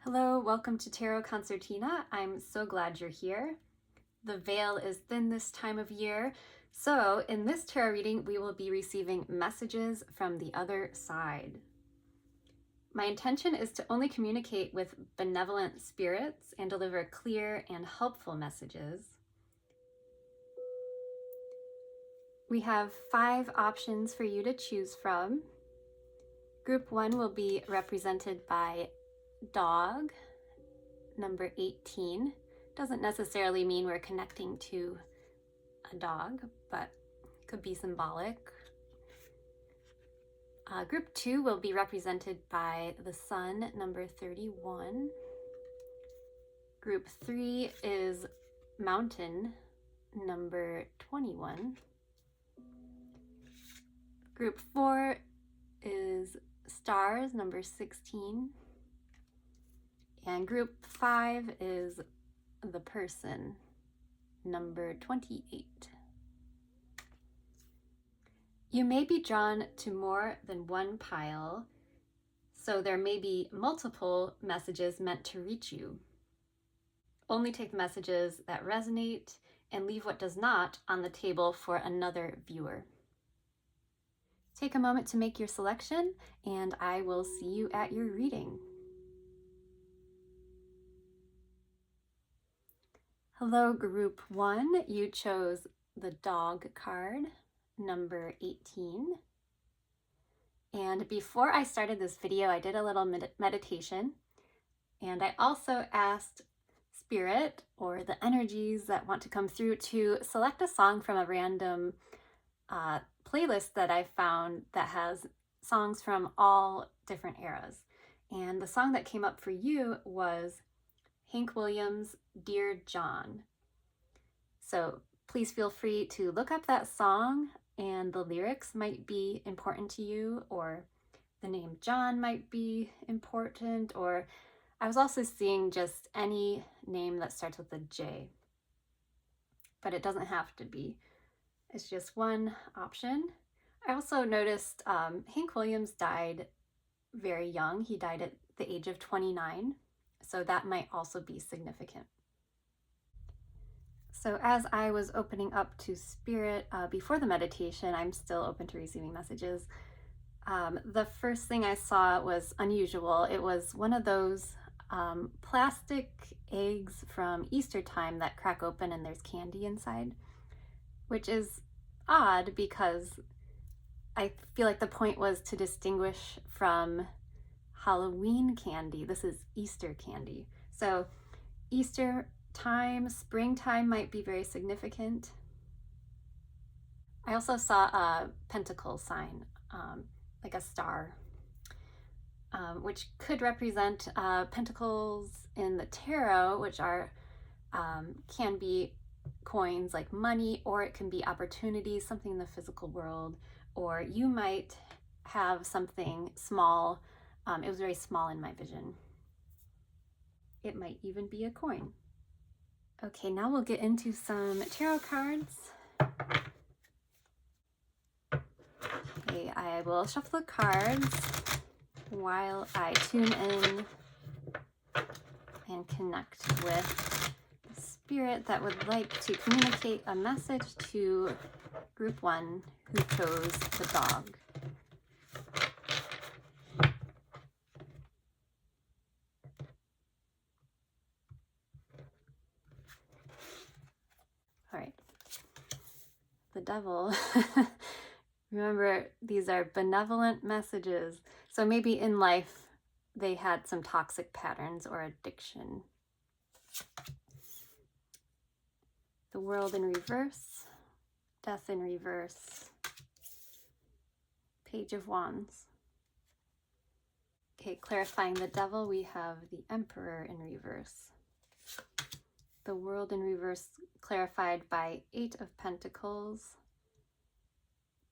Hello, welcome to Tarot Concertina. I'm so glad you're here. The veil is thin this time of year, so in this tarot reading, we will be receiving messages from the other side. My intention is to only communicate with benevolent spirits and deliver clear and helpful messages. We have 5 options for you to choose from. Group 1 will be represented by dog, number 18. Doesn't necessarily mean we're connecting to a dog, but it could be symbolic. Group 2 will be represented by the sun, number 31. Group 3 is mountain, number 21. Group 4 is stars, number 16. And group 5 is the person, number 28. You may be drawn to more than one pile, so there may be multiple messages meant to reach you. Only take the messages that resonate and leave what does not on the table for another viewer. Take a moment to make your selection, and I will see you at your reading. Hello, Group 1. You chose the dog card, number 18. And before I started this video, I did a little meditation, and I also asked Spirit, or the energies that want to come through, to select a song from a random playlist that I found that has songs from all different eras. And the song that came up for you was Hank Williams' Dear John. So please feel free to look up that song, and the lyrics might be important to you, or the name John might be important, or I was also seeing just any name that starts with a J, but it doesn't have to be. It's just one option. I also noticed Hank Williams died very young. He died at the age of 29. So that might also be significant. So as I was opening up to Spirit before the meditation, I'm still open to receiving messages. The first thing I saw was unusual. It was one of those plastic eggs from Easter time that crack open and there's candy inside, which is odd because I feel like the point was to distinguish from Halloween candy. This is Easter candy. So Easter time, springtime might be very significant. I also saw a pentacle sign, like a star, which could represent pentacles in the tarot, which are can be coins like money, or it can be opportunities, something in the physical world, or you might have something small. It was very small in my vision. It might even be a coin. Okay, now we'll get into some tarot cards. Okay, I will shuffle the cards while I tune in and connect with the spirit that would like to communicate a message to Group 1 who chose the dog. All right, the devil. Remember, these are benevolent messages. So maybe in life they had some toxic patterns or addiction. The world in reverse, death in reverse, Page of Wands. Okay, clarifying the devil, we have the Emperor in reverse. The world in reverse clarified by 8 of Pentacles.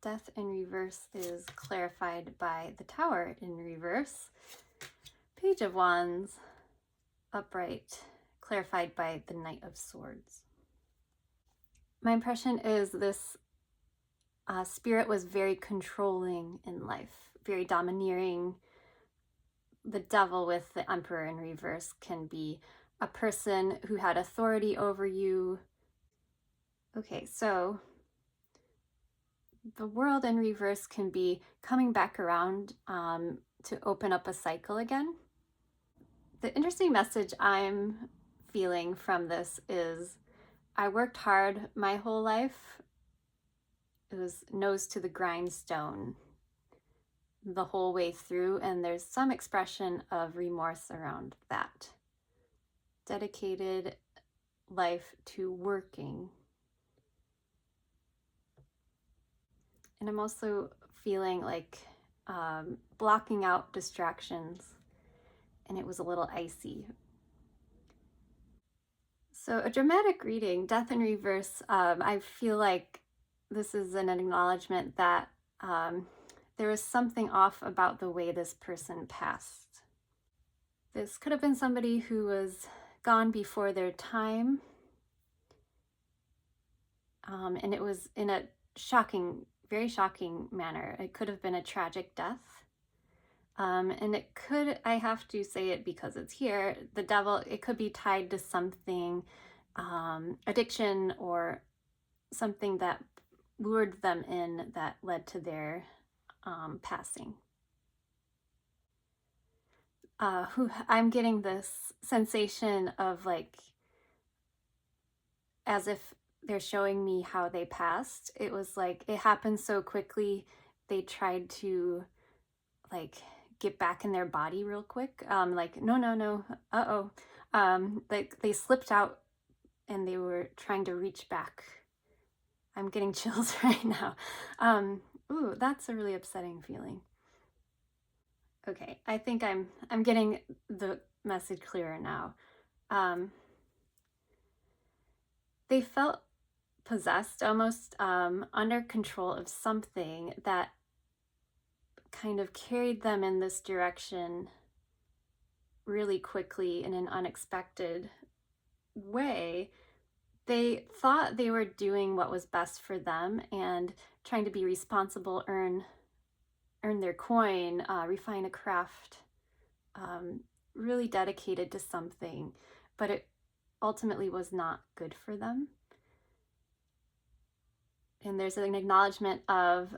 Death in reverse is clarified by the Tower in reverse. Page of Wands, upright, clarified by the Knight of Swords. My impression is this spirit was very controlling in life, very domineering, the devil with the Emperor in reverse can be a person who had authority over you. Okay, so the World in reverse can be coming back around to open up a cycle again. The interesting message I'm feeling from this is I worked hard my whole life. It was nose to the grindstone the whole way through, and there's some expression of remorse around that. Dedicated life to working. And I'm also feeling like blocking out distractions, and it was a little icy. So a dramatic reading, Death in Reverse, I feel like this is an acknowledgement that there was something off about the way this person passed. This could have been somebody who was gone before their time, and it was in a shocking, very shocking manner. It could have been a tragic death. And it could, I have to say it because it's here, the devil, it could be tied to something, addiction or something that lured them in that led to their passing. I'm getting this sensation of like, as if they're showing me how they passed. It was like, it happened so quickly, they tried to like get back in their body real quick. Like, no, like they slipped out and they were trying to reach back. I'm getting chills right now. Ooh, that's a really upsetting feeling. Okay, I think I'm getting the message clearer now. They felt possessed, almost under control of something that kind of carried them in this direction really quickly in an unexpected way. They thought they were doing what was best for them and trying to be responsible, earn their coin, refine a craft, really dedicated to something, but it ultimately was not good for them. And there's an acknowledgement of,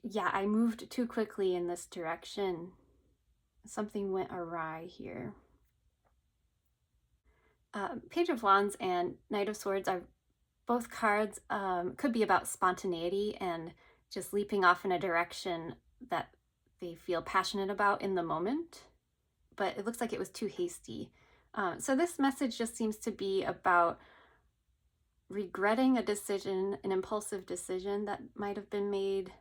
yeah, I moved too quickly in this direction. Something went awry here. Page of Wands and Knight of Swords are both cards, could be about spontaneity and just leaping off in a direction that they feel passionate about in the moment, but it looks like it was too hasty. So this message just seems to be about regretting a decision, an impulsive decision that might have been made,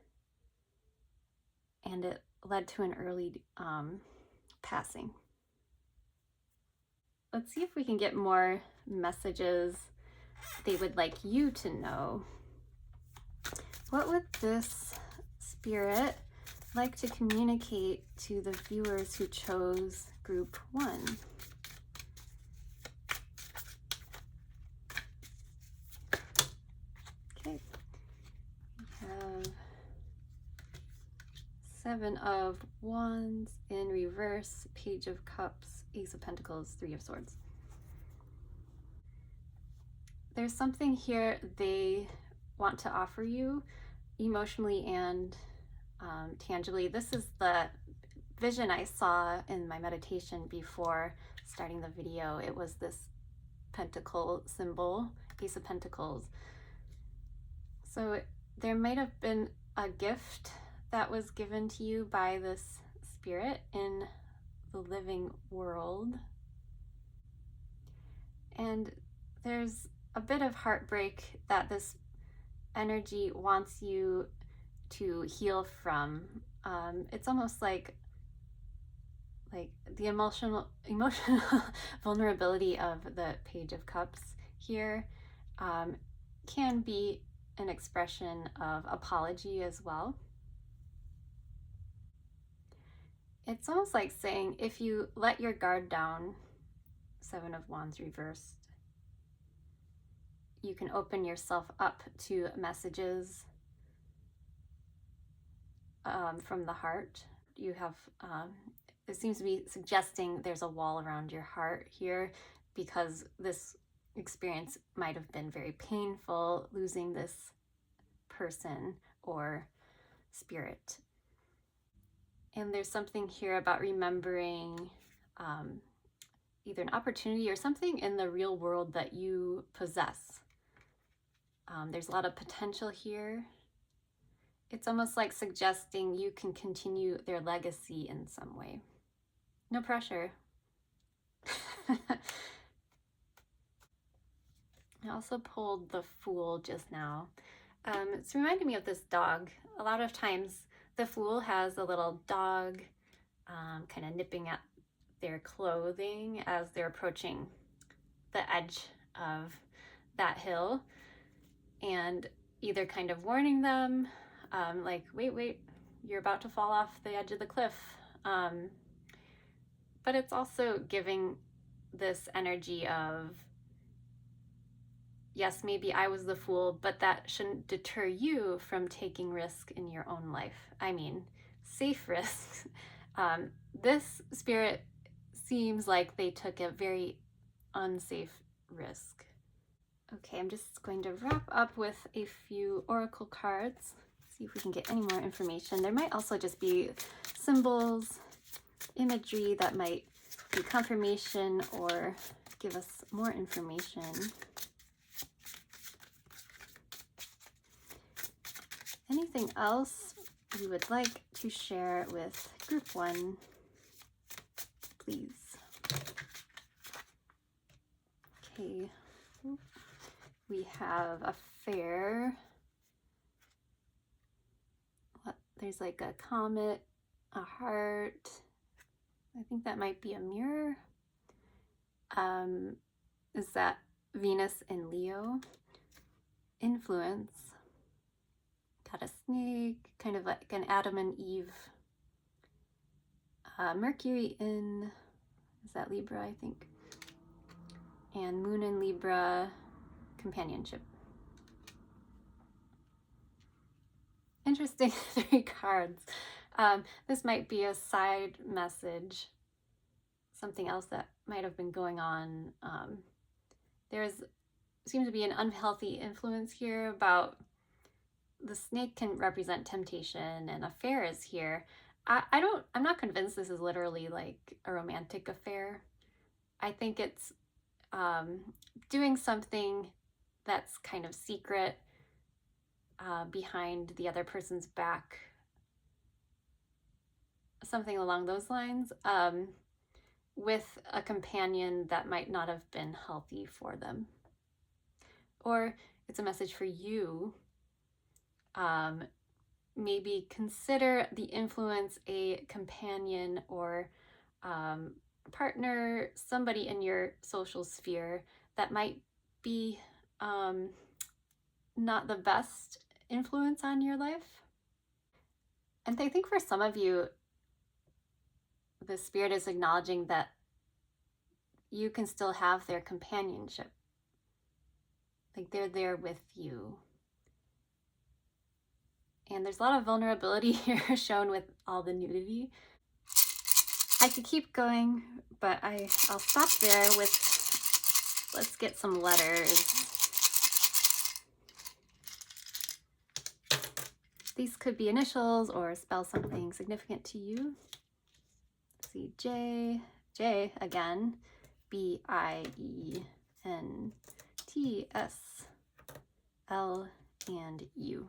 and it led to an early passing. Let's see if we can get more messages they would like you to know. What would this spirit like to communicate to the viewers who chose group 1? Okay, we have 7 of Wands in reverse, Page of Cups, Ace of Pentacles, 3 of Swords. There's something here they want to offer you emotionally and tangibly. This is the vision I saw in my meditation before starting the video. It was this pentacle symbol, Ace of Pentacles. So there might have been a gift that was given to you by this spirit in the living world. And there's a bit of heartbreak that this energy wants you to heal from. It's almost like the emotional vulnerability of the Page of Cups here can be an expression of apology as well. It's almost like saying, if you let your guard down, 7 of Wands reversed, you can open yourself up to messages from the heart. You have it seems to be suggesting there's a wall around your heart here, because this experience might have been very painful, losing this person or spirit. And there's something here about remembering either an opportunity or something in the real world that you possess. There's a lot of potential here. It's almost like suggesting you can continue their legacy in some way. No pressure. I also pulled the Fool just now. It's reminding me of this dog. A lot of times the Fool has a little dog kind of nipping at their clothing as they're approaching the edge of that hill, and either kind of warning them, like, wait, you're about to fall off the edge of the cliff. But it's also giving this energy of, yes, maybe I was the fool, but that shouldn't deter you from taking risk in your own life. I mean, safe risks. This spirit seems like they took a very unsafe risk. Okay, I'm just going to wrap up with a few oracle cards, see if we can get any more information. There might also just be symbols, imagery that might be confirmation or give us more information. Anything else you would like to share with group 1, please? Okay, we have a fair. There's like a comet, a heart. I think that might be a mirror. Is that Venus in Leo? Influence. Got a snake, kind of like an Adam and Eve. Mercury in, is that Libra, I think? And Moon in Libra, companionship. Interesting 3 cards. This might be a side message, something else that might have been going on. Seems to be an unhealthy influence here about the snake can represent temptation, and affair is here. I'm not convinced this is literally like a romantic affair. I think it's doing something that's kind of secret behind the other person's back, something along those lines, with a companion that might not have been healthy for them. Or it's a message for you. Maybe consider the influence a companion or partner, somebody in your social sphere that might be not the best influence on your life. And I think for some of you, the spirit is acknowledging that you can still have their companionship. Like they're there with you. And there's a lot of vulnerability here shown with all the nudity. I could keep going, but I'll stop there with, let's get some letters. These could be initials or spell something significant to you. Let's see, J again, B-I-E-N-T-S-L and U.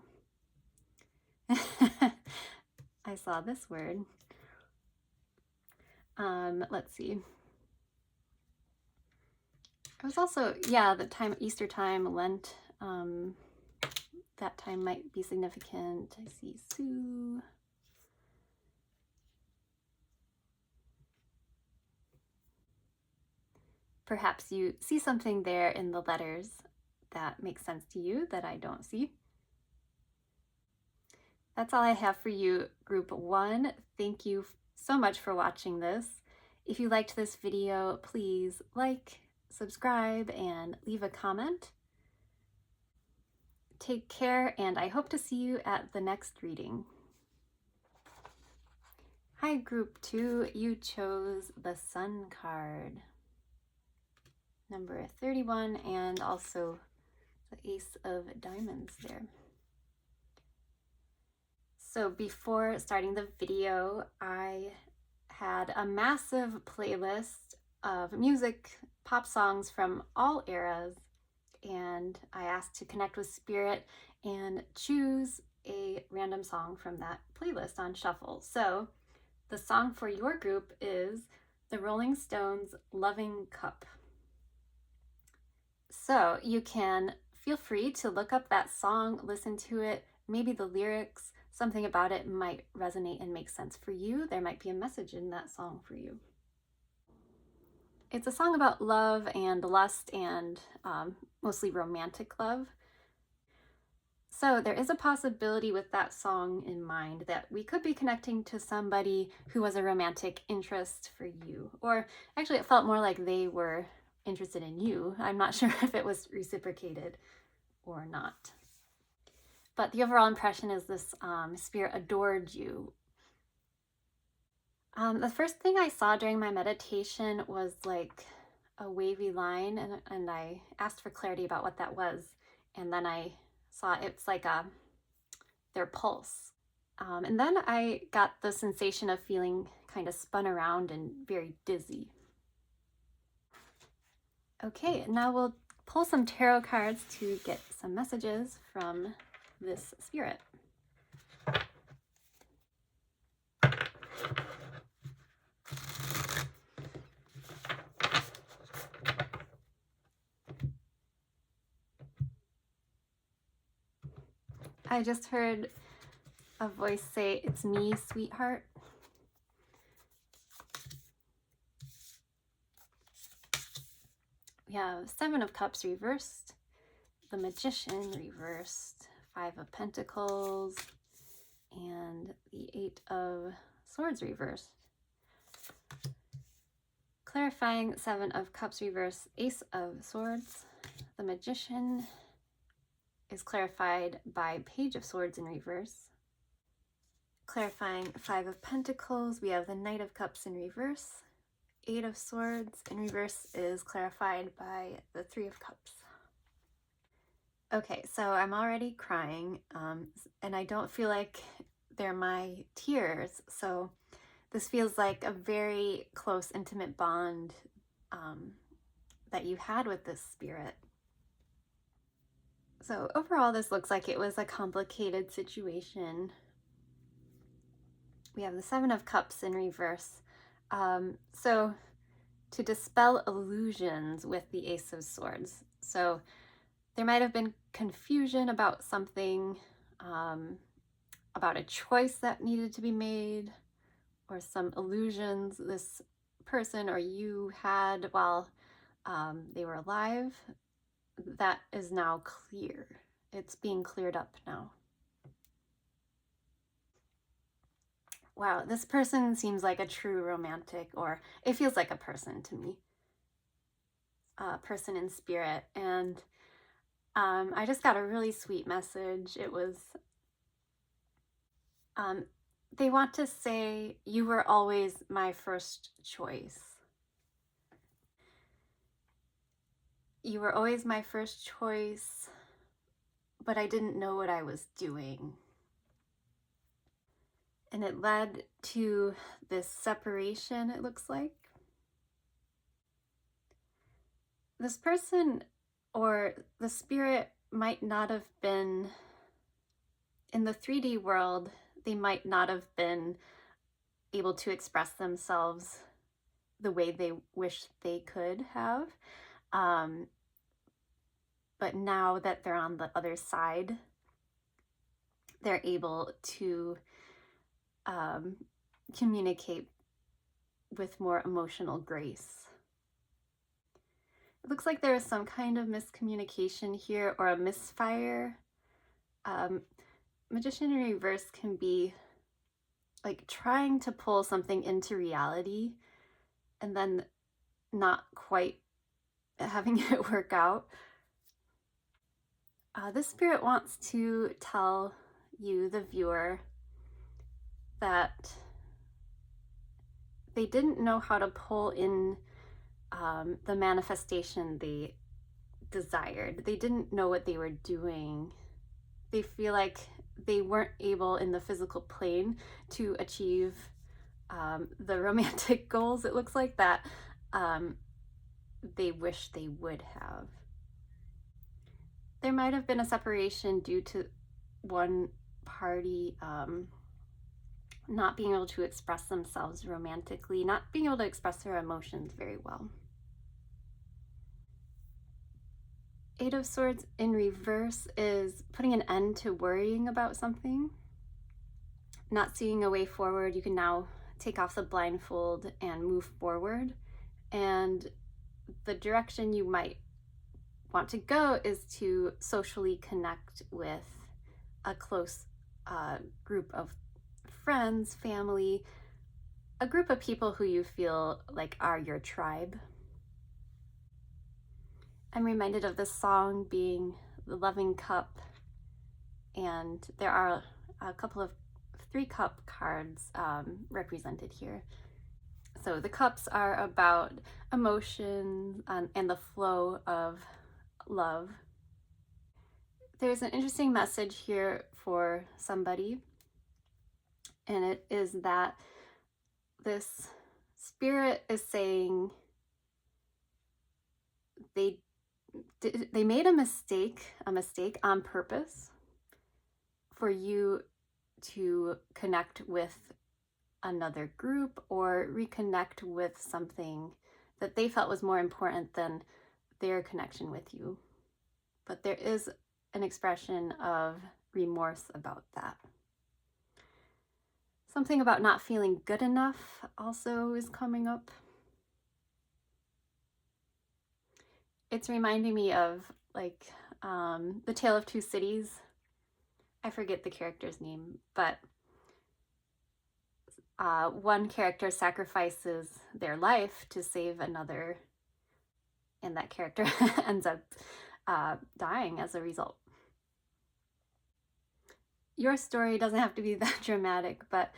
I saw this word. Let's see. It was also, yeah, the time, Easter time, Lent, that time might be significant. I see Sue. Perhaps you see something there in the letters that makes sense to you that I don't see. That's all I have for you, group 1. Thank you so much for watching this. If you liked this video, please like, subscribe, and leave a comment. Take care, and I hope to see you at the next reading. Hi, group 2, you chose the Sun card, number 31, and also the Ace of Diamonds there. So before starting the video, I had a massive playlist of music, pop songs from all eras, and I asked to connect with Spirit and choose a random song from that playlist on shuffle. So the song for your group is the Rolling Stones' Loving Cup. So you can feel free to look up that song, listen to it, maybe the lyrics, something about it might resonate and make sense for you. There might be a message in that song for you. It's a song about love and lust and mostly romantic love. So there is a possibility with that song in mind that we could be connecting to somebody who was a romantic interest for you. Or actually it felt more like they were interested in you. I'm not sure if it was reciprocated or not. But the overall impression is this spirit adored you. The first thing I saw during my meditation was like a wavy line, and I asked for clarity about what that was. And then I saw it's like their pulse. And then I got the sensation of feeling kind of spun around and very dizzy. Okay, now we'll pull some tarot cards to get some messages from this spirit. I just heard a voice say, "It's me, sweetheart." We have Seven of Cups reversed, the Magician reversed, Five of Pentacles, and the Eight of Swords reversed. Clarifying Seven of Cups reversed, Ace of Swords. The Magician is clarified by Page of Swords in reverse. Clarifying Five of Pentacles, we have the Knight of Cups in reverse. Eight of Swords in reverse is clarified by the Three of Cups. Okay, so I'm already crying, and I don't feel like they're my tears, so this feels like a very close, intimate bond that you had with this spirit. So overall, this looks like it was a complicated situation. We have the Seven of Cups in reverse. So to dispel illusions with the Ace of Swords. So there might have been confusion about something, about a choice that needed to be made, or some illusions this person or you had while they were alive. That is now clear. It's being cleared up now. Wow, this person seems like a true romantic, or it feels like a person to me. A person in spirit. And I just got a really sweet message. It was, they want to say, "You were always my first choice. You were always my first choice, but I didn't know what I was doing." And it led to this separation, it looks like. This person or the spirit might not have been, in the 3D world, they might not have been able to express themselves the way they wish they could have. But now that they're on the other side, they're able to communicate with more emotional grace. It looks like there is some kind of miscommunication here or a misfire. Magician in reverse can be like trying to pull something into reality and then not quite having it work out. This spirit wants to tell you, the viewer, that they didn't know how to pull in the manifestation they desired. They didn't know what they were doing. They feel like they weren't able in the physical plane to achieve the romantic goals, it looks like, that they wish they would have. There might have been a separation due to one party not being able to express themselves romantically, not being able to express their emotions very well. Eight of Swords in reverse is putting an end to worrying about something, not seeing a way forward. You can now take off the blindfold and move forward. And the direction you might want to go is to socially connect with a close group of friends, family, a group of people who you feel like are your tribe. I'm reminded of this song being the Loving Cup, and there are a couple of 3-cup cards represented here. So the cups are about emotion and the flow of love. There's an interesting message here for somebody, and it is that this spirit is saying they made a mistake on purpose for you to connect with another group or reconnect with something that they felt was more important than their connection with you. But there is an expression of remorse about that. Something about not feeling good enough also is coming up. It's reminding me of like The Tale of Two Cities. I forget the character's name, but one character sacrifices their life to save another, and that character ends up dying as a result. Your story doesn't have to be that dramatic, but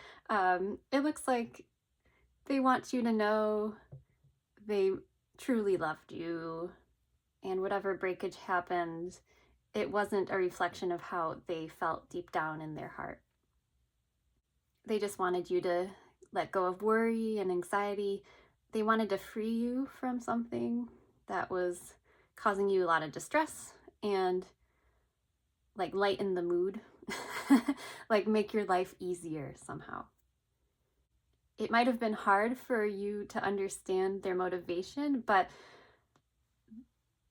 it looks like they want you to know they truly loved you, and whatever breakage happened, it wasn't a reflection of how they felt deep down in their heart. They just wanted you to let go of worry and anxiety. They wanted to free you from something that was causing you a lot of distress and like lighten the mood, like make your life easier somehow. It might have been hard for you to understand their motivation, but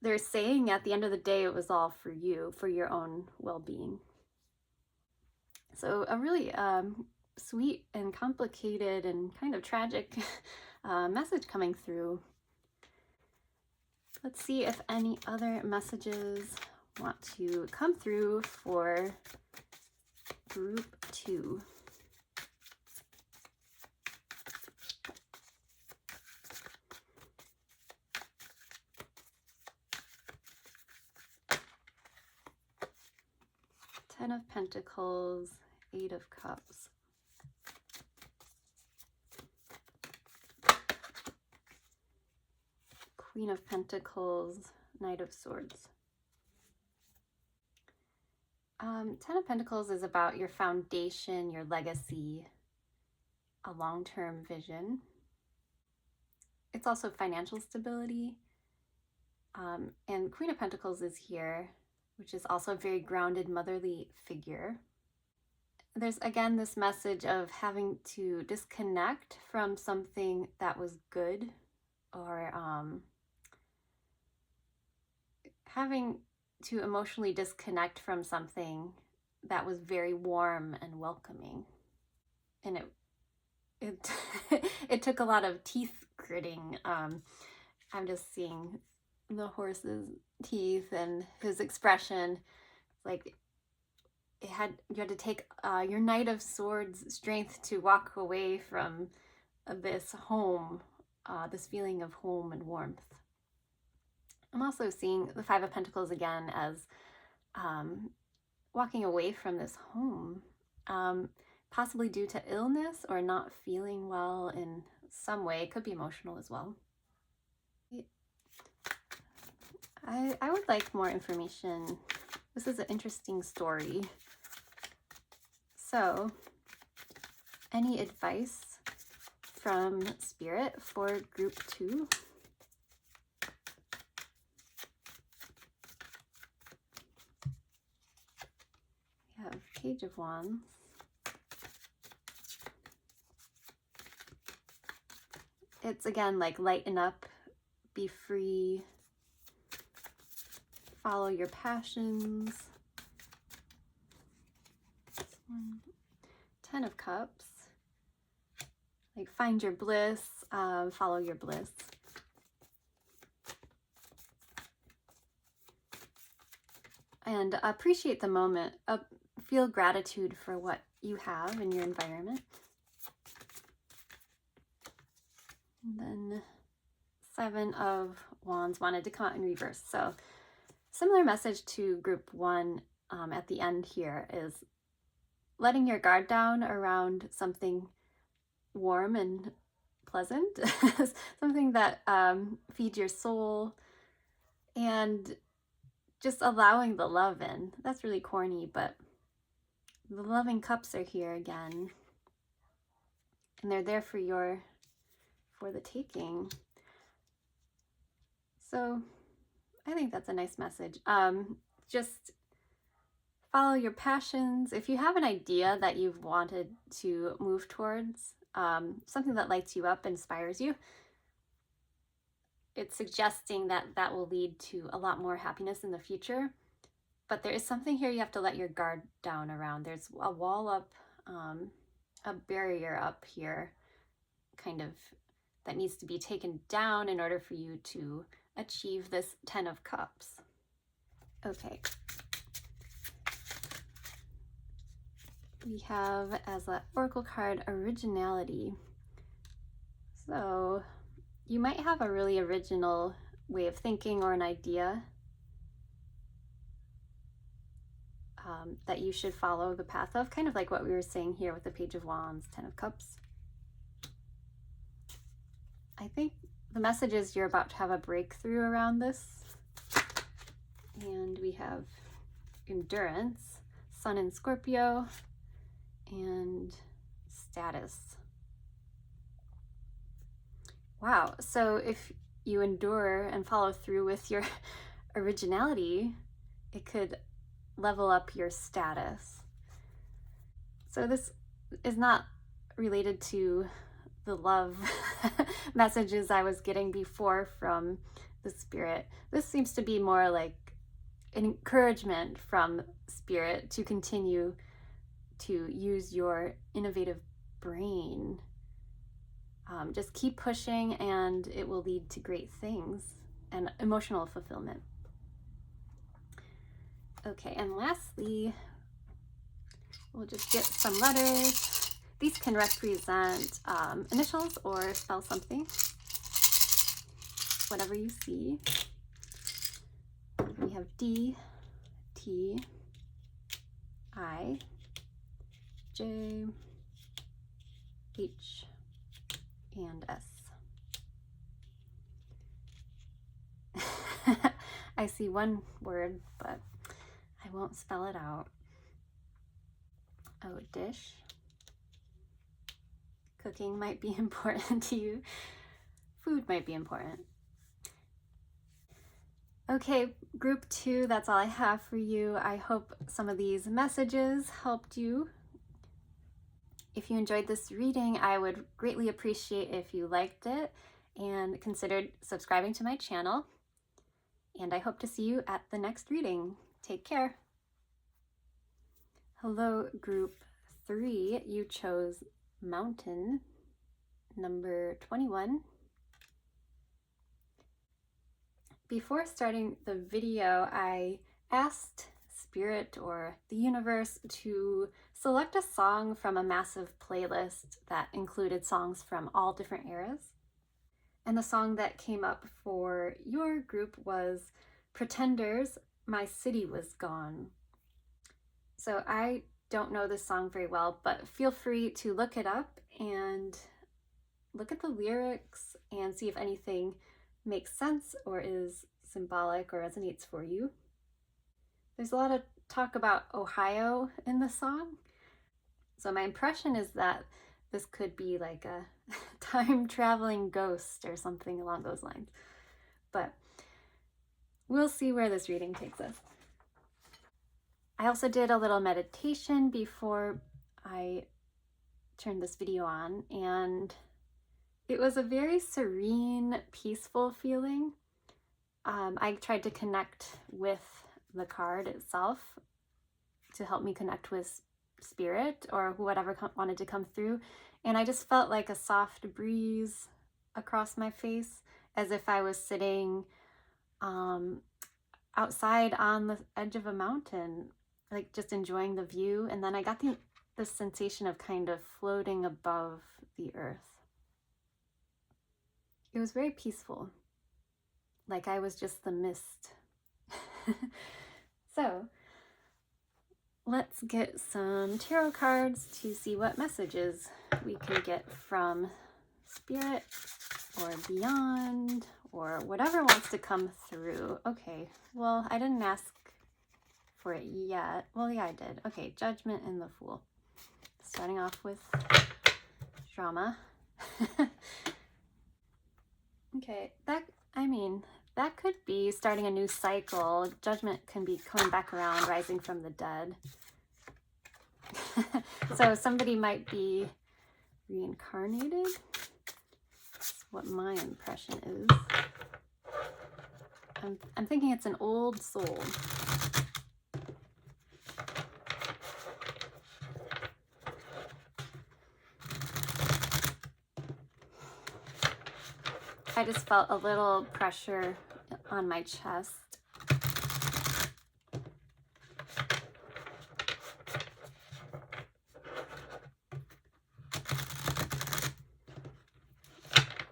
they're saying at the end of the day, it was all for you, for your own well-being. So a really sweet and complicated and kind of tragic message coming through. Let's see if any other messages want to come through for group 2. Ten of Pentacles, 8 of Cups. Queen of Pentacles, Knight of Swords. 10 of Pentacles is about your foundation, your legacy, a long-term vision. It's also financial stability. And Queen of Pentacles is here, which is also a very grounded motherly figure. There's again this message of having to disconnect from something that was good, or having to emotionally disconnect from something that was very warm and welcoming. And it it took a lot of teeth gritting. I'm just seeing the horse's teeth and his expression. Like you had to take your Knight of Swords strength to walk away from this home, this feeling of home and warmth. I'm also seeing the Five of Pentacles again as walking away from this home, possibly due to illness or not feeling well in some way. It could be emotional as well. I would like more information. This is an interesting story. So, any advice from Spirit for group 2? We have Page of Wands. It's again like lighten up, be free, follow your passions. 10 of Cups, like find your bliss, follow your bliss. And appreciate the moment, feel gratitude for what you have in your environment. And then 7 of Wands wanted to come out in reverse. So similar message to group 1 at the end here is letting your guard down around something warm and pleasant, something that feeds your soul, and just allowing the love in. That's really corny, but the loving cups are here again, and they're there for the taking. So I think that's a nice message. Just follow your passions. If you have an idea that you've wanted to move towards, something that lights you up, inspires you, it's suggesting that that will lead to a lot more happiness in the future. But there is something here you have to let your guard down around. There's a wall up, a barrier up here, kind of, that needs to be taken down in order for you to achieve this 10 of Cups. Okay. We have as an oracle card, originality. So you might have a really original way of thinking or an idea that you should follow the path of, kind of like what we were saying here with the Page of Wands, 10 of Cups. I think the message is you're about to have a breakthrough around this. And we have endurance, Sun in Scorpio, and status. Wow, so if you endure and follow through with your originality, it could level up your status. So this is not related to the love messages I was getting before from the Spirit. This seems to be more like an encouragement from Spirit to continue to use your innovative brain. Just keep pushing and it will lead to great things and emotional fulfillment. Okay, and lastly, we'll just get some letters. These can represent initials or spell something, whatever you see. We have D, T, I, J, H, and S. I see one word, but I won't spell it out. Oh, dish. Cooking might be important to you. Food might be important. Okay, group 2, that's all I have for you. I hope some of these messages helped you. If you enjoyed this reading, I would greatly appreciate if you liked it and considered subscribing to my channel. And I hope to see you at the next reading. Take care. Hello, group 3. You chose Mountain, number 21. Before starting the video, I asked Spirit or the universe to select a song from a massive playlist that included songs from all different eras. And the song that came up for your group was Pretenders, My City Was Gone. So I don't know this song very well, but feel free to look it up and look at the lyrics and see if anything makes sense or is symbolic or resonates for you. There's a lot of talk about Ohio in the song. So my impression is that this could be like a time-traveling ghost or something along those lines. But we'll see where this reading takes us. I also did a little meditation before I turned this video on, and it was a very serene, peaceful feeling. I tried to connect with the card itself to help me connect with spirit or whatever wanted to come through. And I just felt like a soft breeze across my face, as if I was sitting outside on the edge of a mountain, like just enjoying the view. And then I got the sensation of kind of floating above the earth. It was very peaceful, like I was just the mist. So let's get some tarot cards to see what messages we can get from spirit or beyond or whatever wants to come through. Okay, well, I didn't ask for it yet. Well, yeah, I did. Okay, Judgment and the Fool. Starting off with drama. Okay, that could be starting a new cycle. Judgment can be coming back around, rising from the dead. So somebody might be reincarnated. That's what my impression is. I'm thinking it's an old soul. I just felt a little pressure on my chest.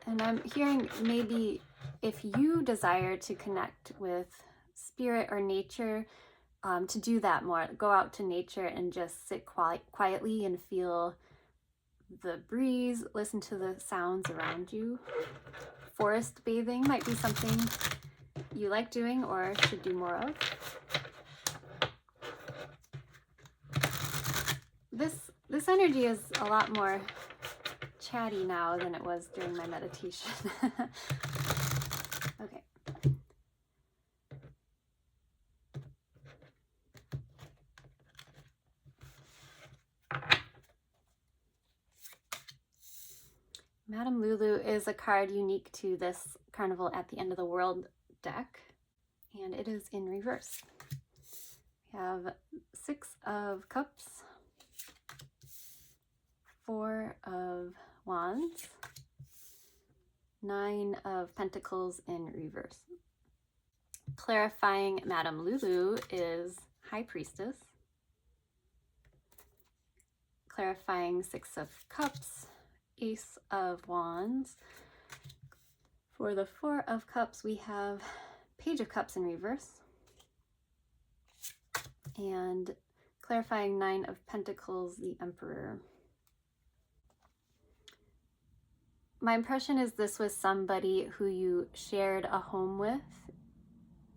And I'm hearing maybe if you desire to connect with spirit or nature, to do that more. Go out to nature and just sit quietly and feel the breeze, listen to the sounds around you. Forest bathing might be something you like doing or should do more of. This energy is a lot more chatty now than it was during my meditation. Okay. Madame Lulu is a card unique to this Carnival at the End of the World deck, and it is in reverse. We have 6 of Cups, 4 of Wands, 9 of Pentacles in reverse. Clarifying Madame Lulu is High Priestess. Clarifying 6 of Cups, Ace of Wands. For the 4 of Cups, we have Page of Cups in reverse. And clarifying 9 of Pentacles, the Emperor. My impression is this was somebody who you shared a home with,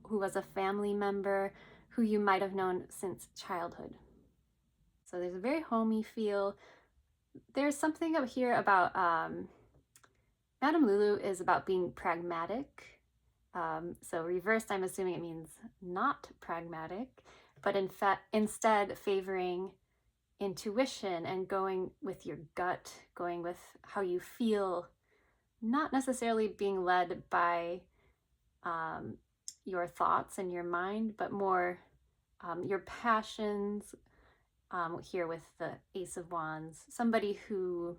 who was a family member, who you might have known since childhood. So there's a very homey feel. There's something up here about Madame Lulu is about being pragmatic. So reversed, I'm assuming it means not pragmatic, but in fact, instead favoring intuition and going with your gut, going with how you feel, not necessarily being led by your thoughts and your mind, but more your passions. Here with the Ace of Wands, somebody who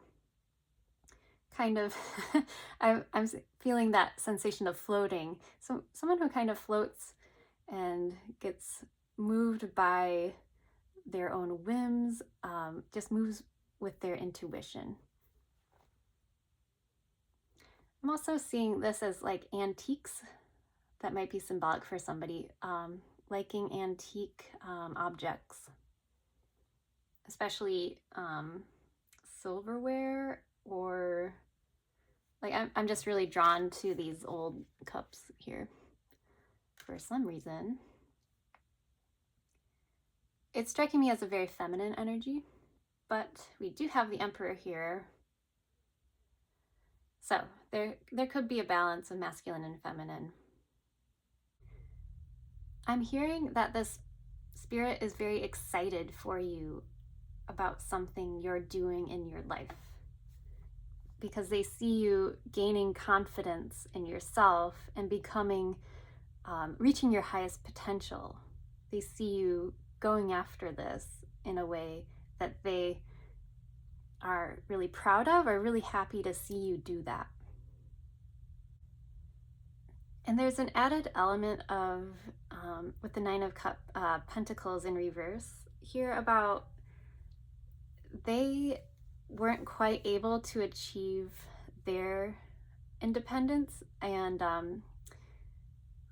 kind of, I'm feeling that sensation of floating. So someone who kind of floats and gets moved by their own whims, just moves with their intuition. I'm also seeing this as like antiques. That might be symbolic for somebody liking antique objects, especially silverware or Like I'm just really drawn to these old cups here for some reason. It's striking me as a very feminine energy, but we do have the Emperor here. So there could be a balance of masculine and feminine. I'm hearing that this spirit is very excited for you about something you're doing in your life, because they see you gaining confidence in yourself and becoming, reaching your highest potential. They see you going after this in a way that they are really proud of, or really happy to see you do that. And there's an added element of, with the Nine of Pentacles in reverse here, about they weren't quite able to achieve their independence and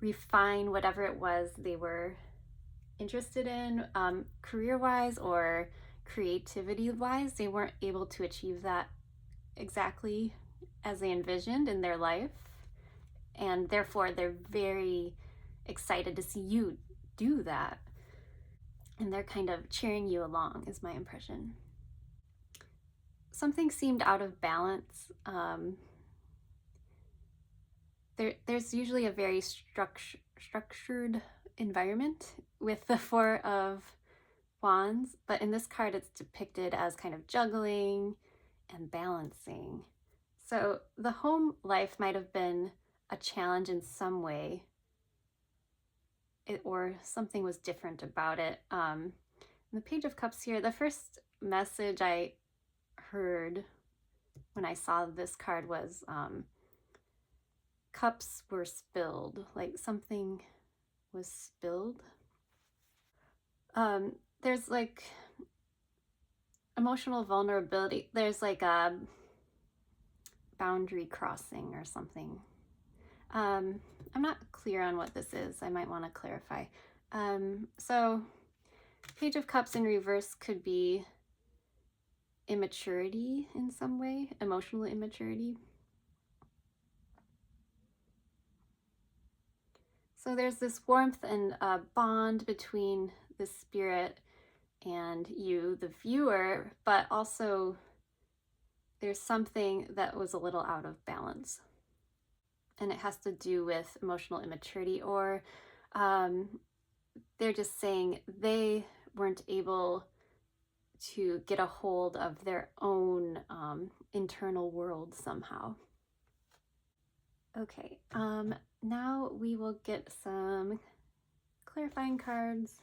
refine whatever it was they were interested in, career-wise or creativity-wise. They weren't able to achieve that exactly as they envisioned in their life, and therefore they're very excited to see you do that, and they're kind of cheering you along, is my impression. Something seemed out of balance. There's usually a very structured environment with the Four of Wands, but in this card it's depicted as kind of juggling and balancing. So the home life might have been a challenge in some way, or something was different about it. The Page of Cups here, the first message I heard when I saw this card was cups were spilled, like something was spilled. There's like emotional vulnerability. There's like a boundary crossing or something. I'm not clear on what this is. I might want to clarify. So Page of Cups in reverse could be immaturity in some way, emotional immaturity. So there's this warmth and bond between the spirit and you, the viewer, but also there's something that was a little out of balance. And it has to do with emotional immaturity, or they're just saying they weren't able to get a hold of their own internal world somehow. Okay, now we will get some clarifying cards.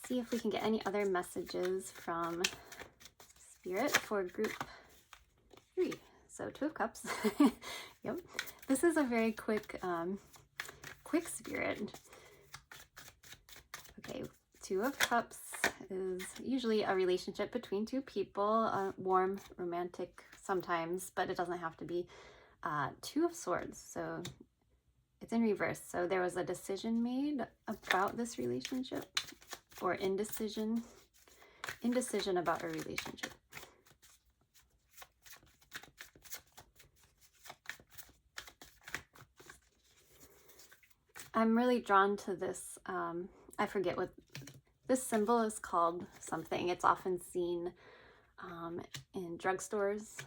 See if we can get any other messages from Spirit for group 3. So Two of Cups. Yep. This is a very quick spirit. Okay, Two of Cups is usually a relationship between two people, warm, romantic sometimes, but it doesn't have to be. Two of Swords, so it's in reverse. So there was a decision made about this relationship, or indecision about a relationship. I'm really drawn to this, I forget what this symbol is called, something. It's often seen in drugstores.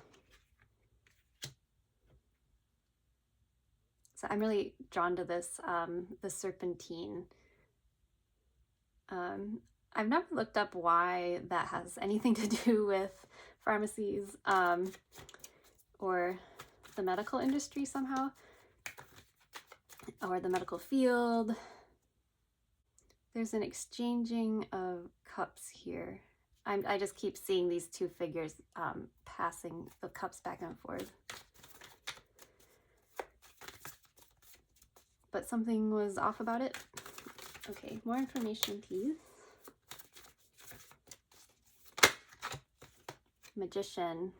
So I'm really drawn to this, the serpentine. I've never looked up why that has anything to do with pharmacies or the medical industry somehow, or the medical field. There's an exchanging of cups here. I just keep seeing these two figures passing the cups back and forth. But something was off about it. Okay, more information, please. Magician.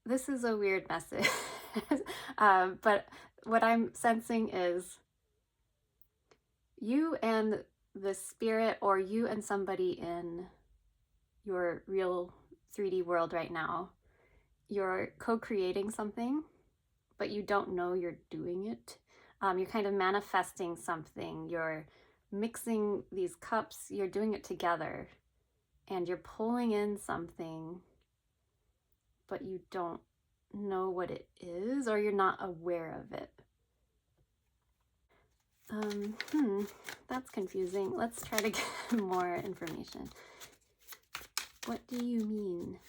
This is a weird message, but what I'm sensing is you and the spirit or you and somebody in your real 3D world right now, you're co-creating something, but you don't know you're doing it. You're kind of manifesting something. You're mixing these cups. You're doing it together. And you're pulling in something, but you don't know what it is, or you're not aware of it. That's confusing. Let's try to get more information. What do you mean?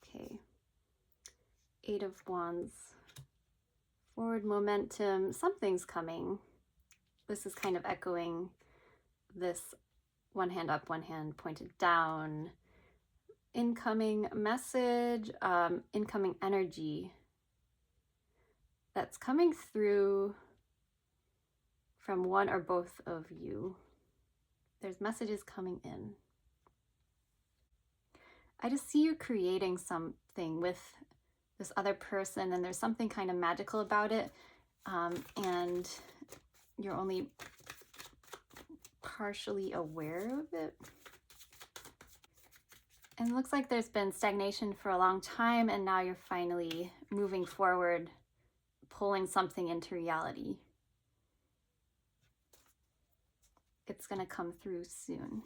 Okay. 8 of Wands. Forward momentum. Something's coming. This is kind of echoing this one hand up, one hand pointed down. Incoming message, incoming energy that's coming through from one or both of you. There's messages coming in. I just see you creating something with this other person, and there's something kind of magical about it, and you're only partially aware of it. And it looks like there's been stagnation for a long time, and now you're finally moving forward, pulling something into reality. It's going to come through soon.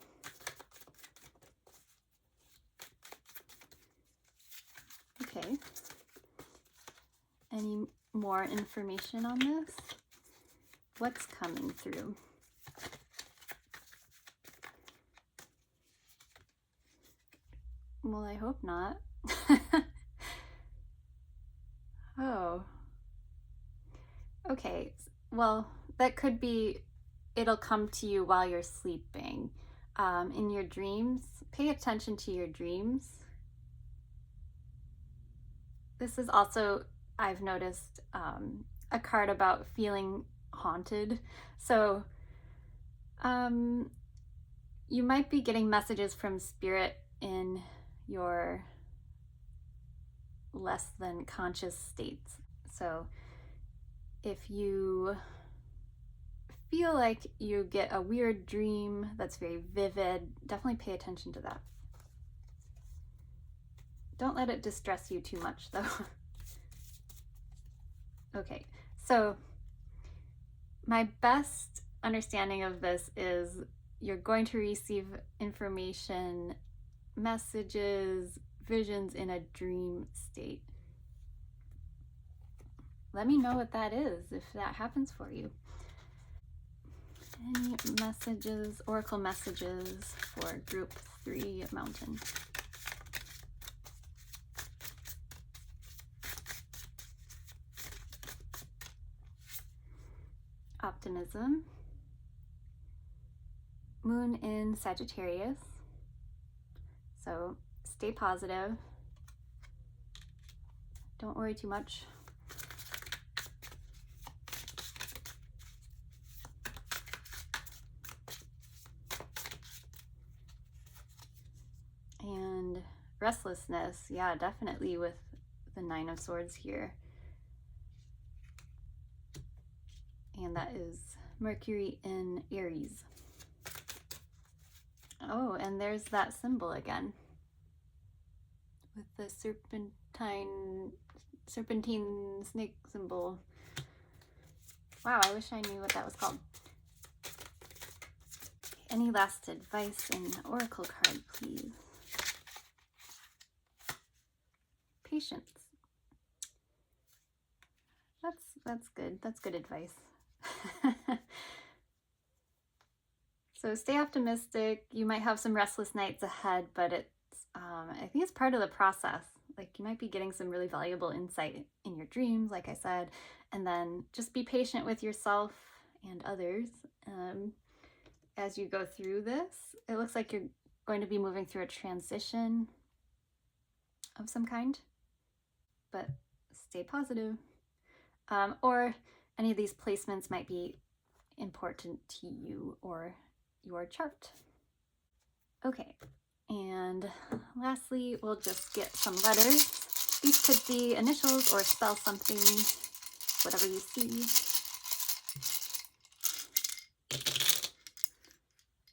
Okay. Any more information on this? What's coming through? Well, I hope not. Oh. Okay. Well, that could be, it'll come to you while you're sleeping. In your dreams, pay attention to your dreams. This is also, I've noticed, a card about feeling haunted. So you might be getting messages from spirit in your less than conscious states. So if you feel like you get a weird dream that's very vivid, definitely pay attention to that. Don't let it distress you too much, though. Okay, so my best understanding of this is you're going to receive information, messages, visions in a dream state. Let me know what that is, if that happens for you. Any messages, oracle messages for group 3 mountain? Optimism. Moon in Sagittarius. So stay positive. Don't worry too much. And restlessness, yeah, definitely with the 9 of Swords here. And that is Mercury in Aries. Oh, and there's that symbol again with the serpentine snake symbol. Wow, I wish I knew what that was called. Any last advice in oracle card, please? Patience. That's good. That's good advice. So stay optimistic. You might have some restless nights ahead, but it's I think it's part of the process. Like, you might be getting some really valuable insight in your dreams, like I said, and then just be patient with yourself and others as you go through this. It looks like you're going to be moving through a transition of some kind, but stay positive. Or any of these placements might be important to you or your chart. Okay, and lastly, we'll just get some letters. These could be initials or spell something. whatever you see.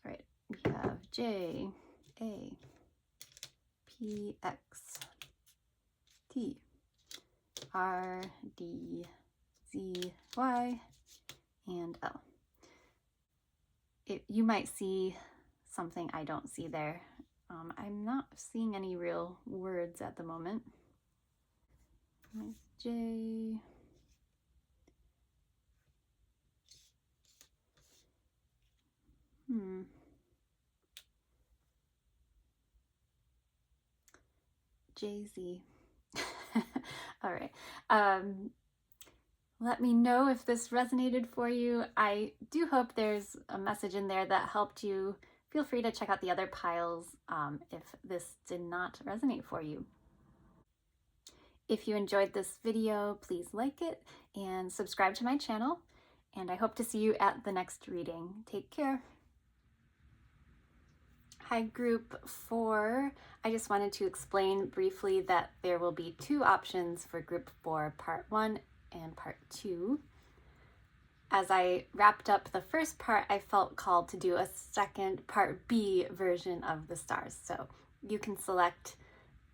All right, we have J, A, P, X, T, R, D, Z, Y, and L. You might see something I don't see there. I'm not seeing any real words at the moment. There's J. Jay-Z. All right. Let me know if this resonated for you. I do hope there's a message in there that helped you. Feel free to check out the other piles if this did not resonate for you. If you enjoyed this video, please like it and subscribe to my channel. And I hope to see you at the next reading. Take care. Hi, group 4. I just wanted to explain briefly that there will be 2 options for group 4, part 1 and part 2. As I wrapped up the first part, I felt called to do a second part B version of the stars. So you can select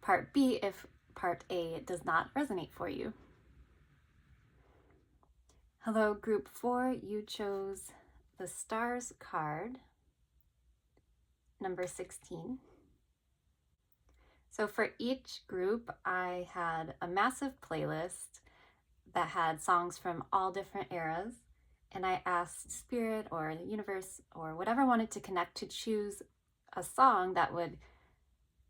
part B if part A does not resonate for you. Hello, group 4. You chose the stars card, number 16. So for each group, I had a massive playlist that had songs from all different eras, and I asked Spirit or the universe or whatever wanted to connect to choose a song that would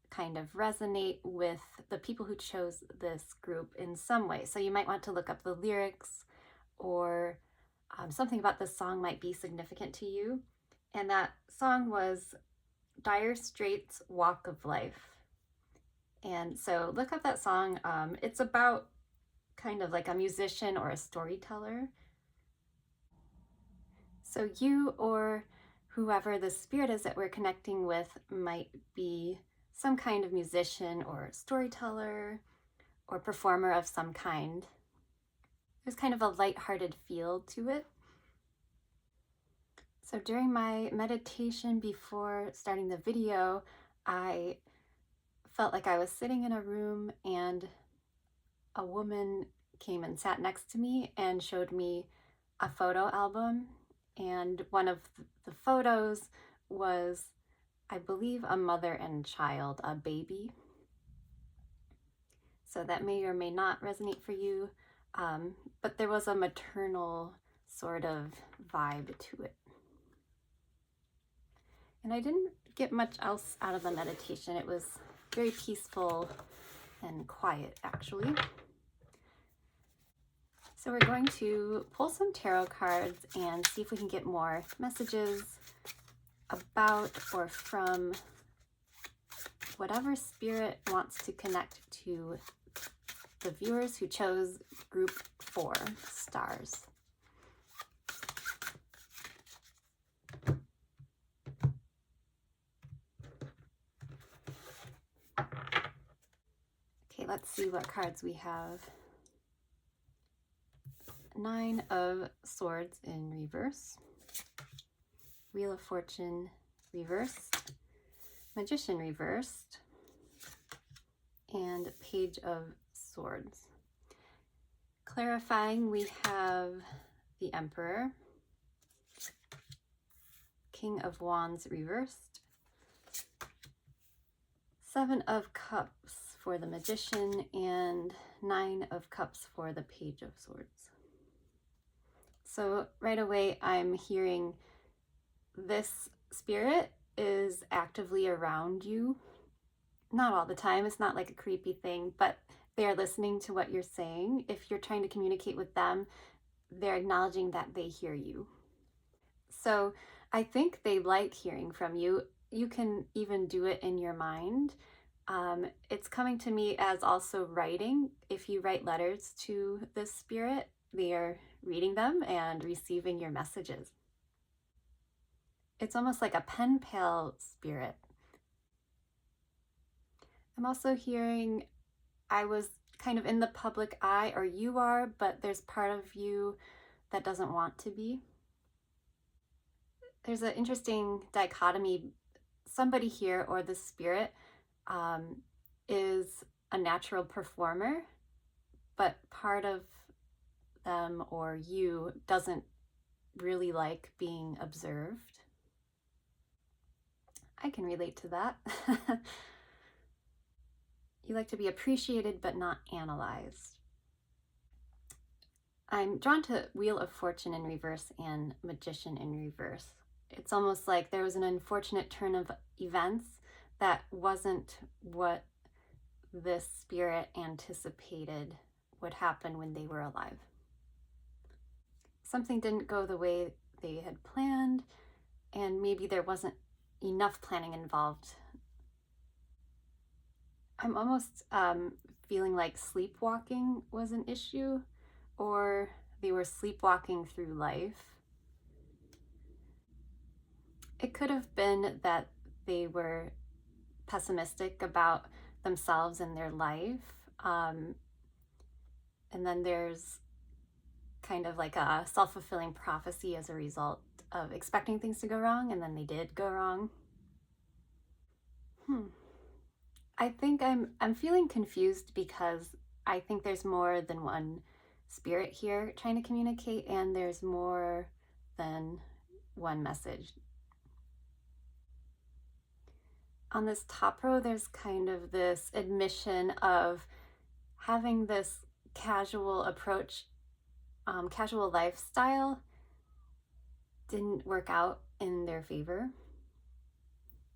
kind of resonate with the people who chose this group in some way. So you might want to look up the lyrics, or something about the song might be significant to you. And that song was Dire Straits' Walk of Life. And so look up that song. It's about kind of like a musician or a storyteller. So you or whoever the spirit is that we're connecting with might be some kind of musician or storyteller or performer of some kind. There's kind of a lighthearted feel to it. So during my meditation before starting the video, I felt like I was sitting in a room and a woman came and sat next to me and showed me a photo album. And one of the photos was, I believe, a mother and child, a baby. So that may or may not resonate for you, but there was a maternal sort of vibe to it. And I didn't get much else out of the meditation. It was very peaceful and quiet, actually. So we're going to pull some tarot cards and see if we can get more messages about or from whatever spirit wants to connect to the viewers who chose group 4, stars. Okay, let's see what cards we have. 9 of Swords in reverse, Wheel of Fortune reversed, Magician reversed, and Page of Swords. Clarifying, we have the Emperor, King of Wands reversed, 7 of Cups for the Magician, and 9 of Cups for the Page of Swords. So right away, I'm hearing this spirit is actively around you. Not all the time, it's not like a creepy thing, but they're listening to what you're saying. If you're trying to communicate with them, they're acknowledging that they hear you. So I think they like hearing from you. You can even do it in your mind. It's coming to me as also writing. If you write letters to this spirit, they are reading them and receiving your messages. It's almost like a pen pal spirit. I'm also hearing, I was kind of in the public eye, or you are, but there's part of you that doesn't want to be. There's an interesting dichotomy. Somebody here, or the spirit, is a natural performer, but part of them or you doesn't really like being observed. I can relate to that. You like to be appreciated but not analyzed. I'm drawn to Wheel of Fortune in reverse and Magician in reverse. It's almost like there was an unfortunate turn of events that wasn't what this spirit anticipated would happen when they were alive. Something didn't go the way they had planned, and maybe there wasn't enough planning involved. I'm almost feeling like sleepwalking was an issue, or they were sleepwalking through life. It could have been that they were pessimistic about themselves and their life. And then there's kind of like a self-fulfilling prophecy as a result of expecting things to go wrong, and then they did go wrong. I think I'm feeling confused because I think there's more than one spirit here trying to communicate, and there's more than one message. On this top row, there's kind of this admission of having this casual approach, casual lifestyle didn't work out in their favor.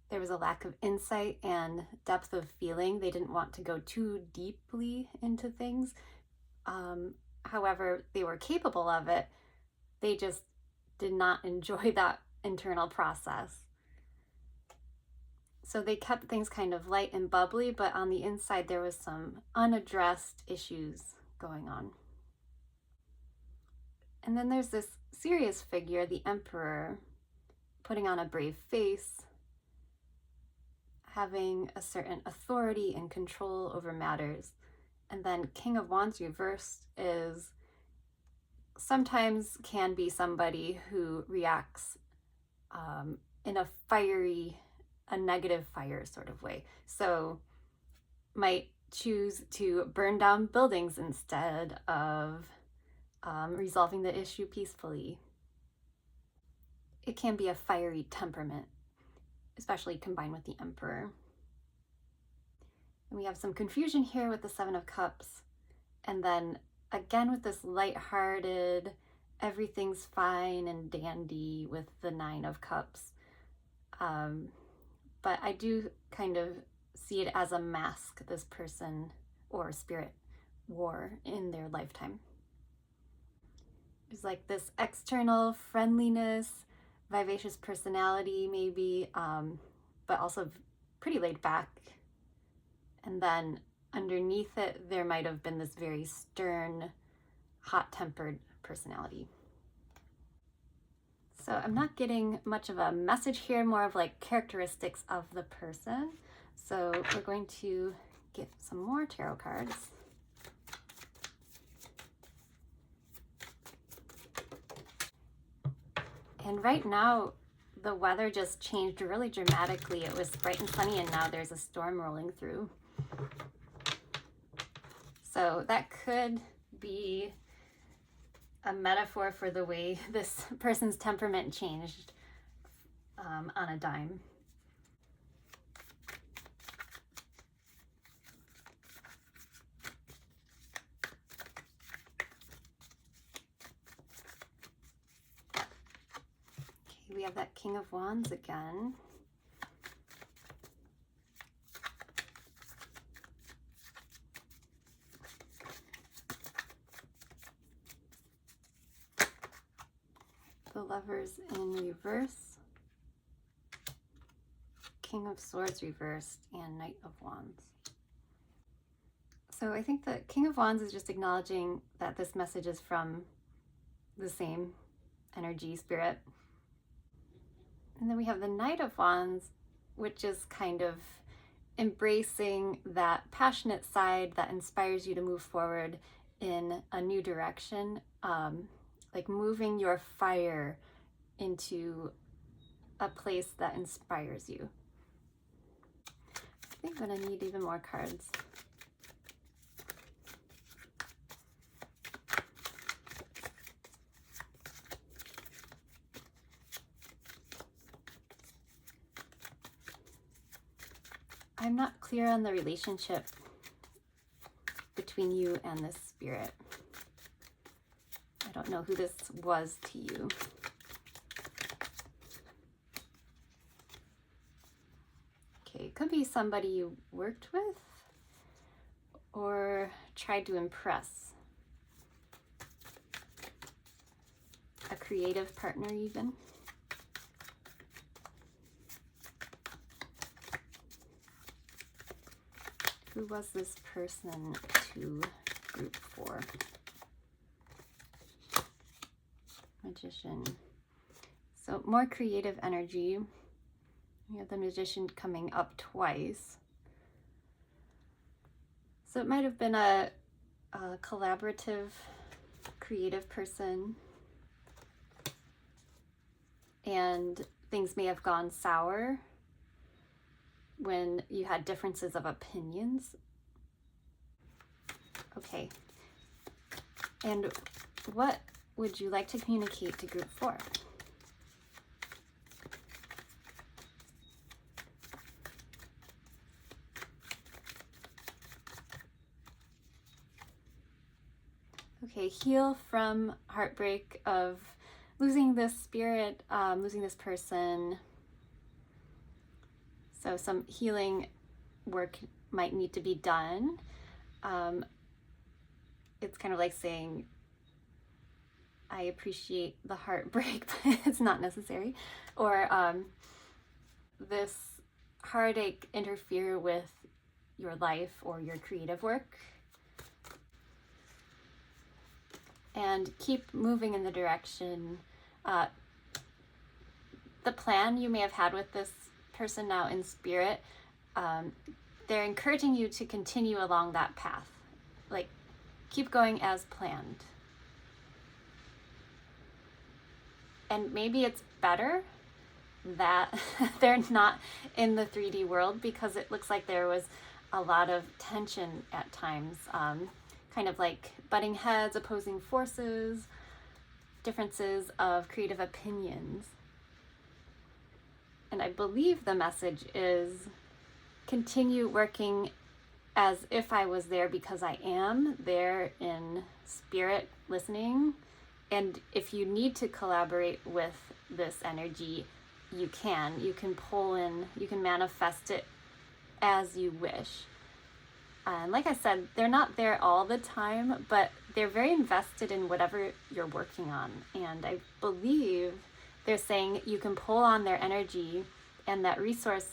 There was a lack of insight and depth of feeling. They didn't want to go too deeply into things. However, they were capable of it. They just did not enjoy that internal process. So they kept things kind of light and bubbly, but on the inside there was some unaddressed issues going on. And then there's this serious figure, the Emperor, putting on a brave face, having a certain authority and control over matters. And then King of Wands reversed is sometimes can be somebody who reacts in a negative fire sort of way. So might choose to burn down buildings instead of resolving the issue peacefully. It can be a fiery temperament, especially combined with the Emperor. And we have some confusion here with the Seven of Cups. And then again with this lighthearted, everything's fine and dandy with the Nine of Cups. But I do kind of see it as a mask this person or spirit wore in their lifetime. There's like this external friendliness, vivacious personality maybe, but also pretty laid back. And then underneath it, there might have been this very stern, hot-tempered personality. So I'm not getting much of a message here, more of like characteristics of the person. So we're going to get some more tarot cards. And right now, the weather just changed really dramatically. It was bright and sunny, and now there's a storm rolling through. So that could be a metaphor for the way this person's temperament changed on a dime. Okay, we have that King of Wands again. The Lovers in reverse, King of Swords reversed, and Knight of Wands. So I think the King of Wands is just acknowledging that this message is from the same energy spirit. And then we have the Knight of Wands, which is kind of embracing that passionate side that inspires you to move forward in a new direction, like moving your fire into a place that inspires you. I think I'm gonna need even more cards. I'm not clear on the relationship between you and this spirit. I don't know who this was to you. Okay, it could be somebody you worked with or tried to impress. A creative partner even. Who was this person to group 4? Magician. So more creative energy. We have the Magician coming up twice. So it might have been a collaborative, creative person. And things may have gone sour when you had differences of opinions. Okay. And what would you like to communicate to group 4? Okay, heal from heartbreak of losing this spirit, losing this person. So some healing work might need to be done. It's kind of like saying, I appreciate the heartbreak, but it's not necessary. Or this heartache interfere with your life or your creative work. And keep moving in the direction, the plan you may have had with this person now in spirit, they're encouraging you to continue along that path. Like, keep going as planned. And maybe it's better that they're not in the 3D world, because it looks like there was a lot of tension at times, kind of like butting heads, opposing forces, differences of creative opinions. And I believe the message is continue working as if I was there, because I am there in spirit listening. And if you need to collaborate with this energy, you can. You can pull in, you can manifest it as you wish. And like I said, they're not there all the time, but they're very invested in whatever you're working on. And I believe they're saying you can pull on their energy and that resource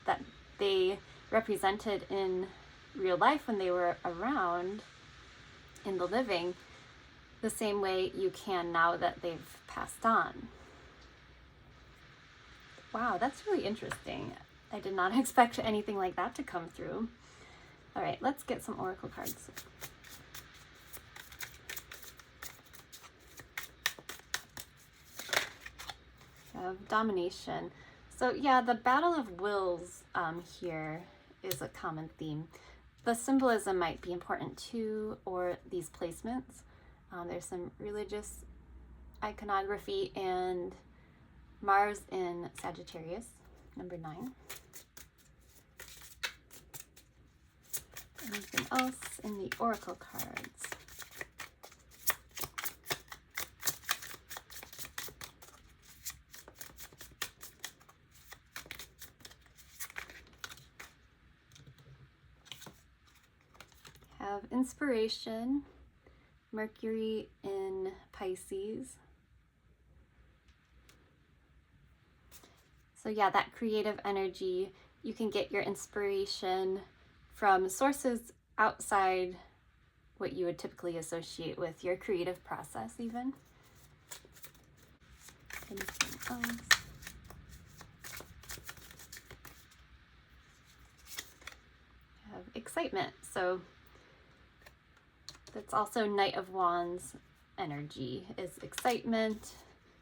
that they represented in real life when they were around in the living, the same way you can now that they've passed on. Wow, that's really interesting. I did not expect anything like that to come through. All right, let's get some oracle cards. We have domination. So yeah, the battle of wills here is a common theme. The symbolism might be important too, or these placements. There's some religious iconography, and Mars in Sagittarius, number 9. Anything else in the oracle cards? Have inspiration, Mercury in Pisces. So yeah, that creative energy, you can get your inspiration from sources outside what you would typically associate with your creative process even. Anything else? excitement. So that's also Knight of Wands energy, is excitement,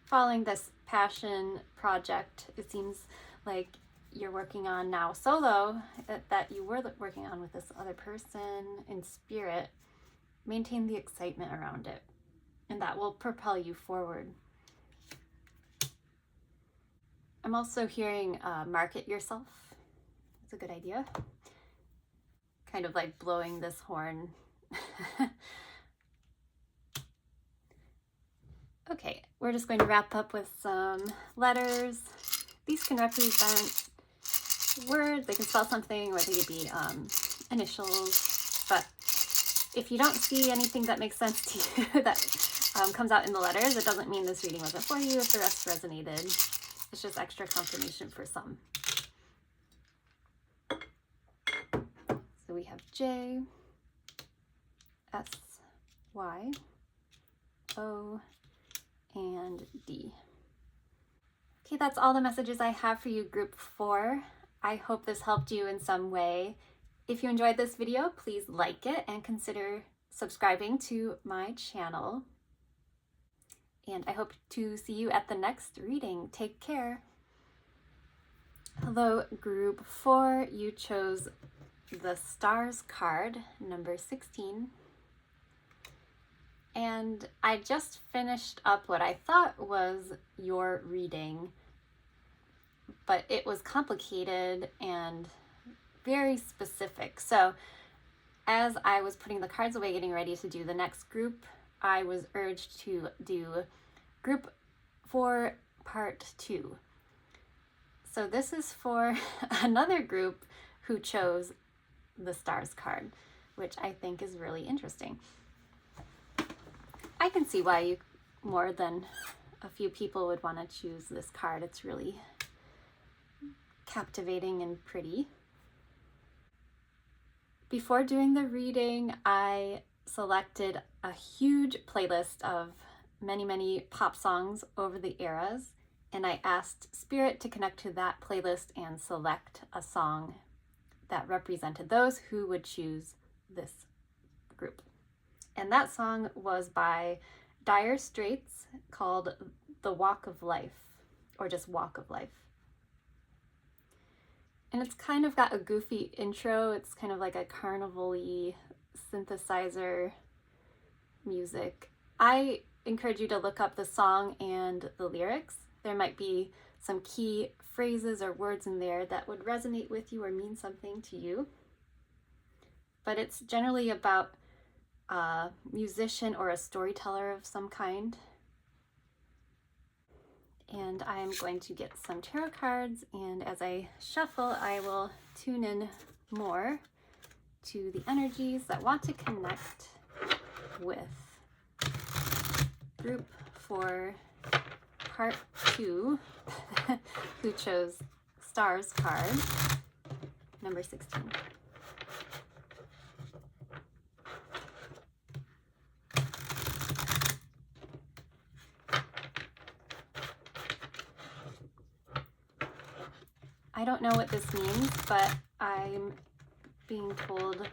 following this passion project. It seems like you're working on now solo, that you were working on with this other person in spirit. Maintain the excitement around it, and that will propel you forward. I'm also hearing market yourself. It's a good idea. Kind of like blowing this horn. Okay, we're just going to wrap up with some letters. These can represent words. They can spell something, or they could be initials. But if you don't see anything that makes sense to you that comes out in the letters, it doesn't mean this reading wasn't for you. If the rest resonated, it's just extra confirmation for some. So we have J, S, Y, O, and D. Okay, that's all the messages I have for you, group 4. I hope this helped you in some way. If you enjoyed this video, please like it and consider subscribing to my channel. And I hope to see you at the next reading. Take care. Hello, group 4. You chose the Stars card, number 16. And I just finished up what I thought was your reading, but it was complicated and very specific. So as I was putting the cards away, getting ready to do the next group, I was urged to do group 4 part 2. So this is for another group who chose the Stars card, which I think is really interesting. I can see why more than a few people would want to choose this card. It's really captivating and pretty. Before doing the reading, I selected a huge playlist of many pop songs over the eras, and I asked Spirit to connect to that playlist and select a song that represented those who would choose this group. And that song was by Dire Straits, called The Walk of Life, or just Walk of Life. And it's kind of got a goofy intro. It's kind of like a carnival-y synthesizer music. I encourage you to look up the song and the lyrics. There might be some key phrases or words in there that would resonate with you or mean something to you. But it's generally about a musician or a storyteller of some kind. And I'm going to get some tarot cards, and as I shuffle, I will tune in more to the energies that want to connect with group 4 part 2 who chose Stars card, number 16. I don't know what this means, but I'm being told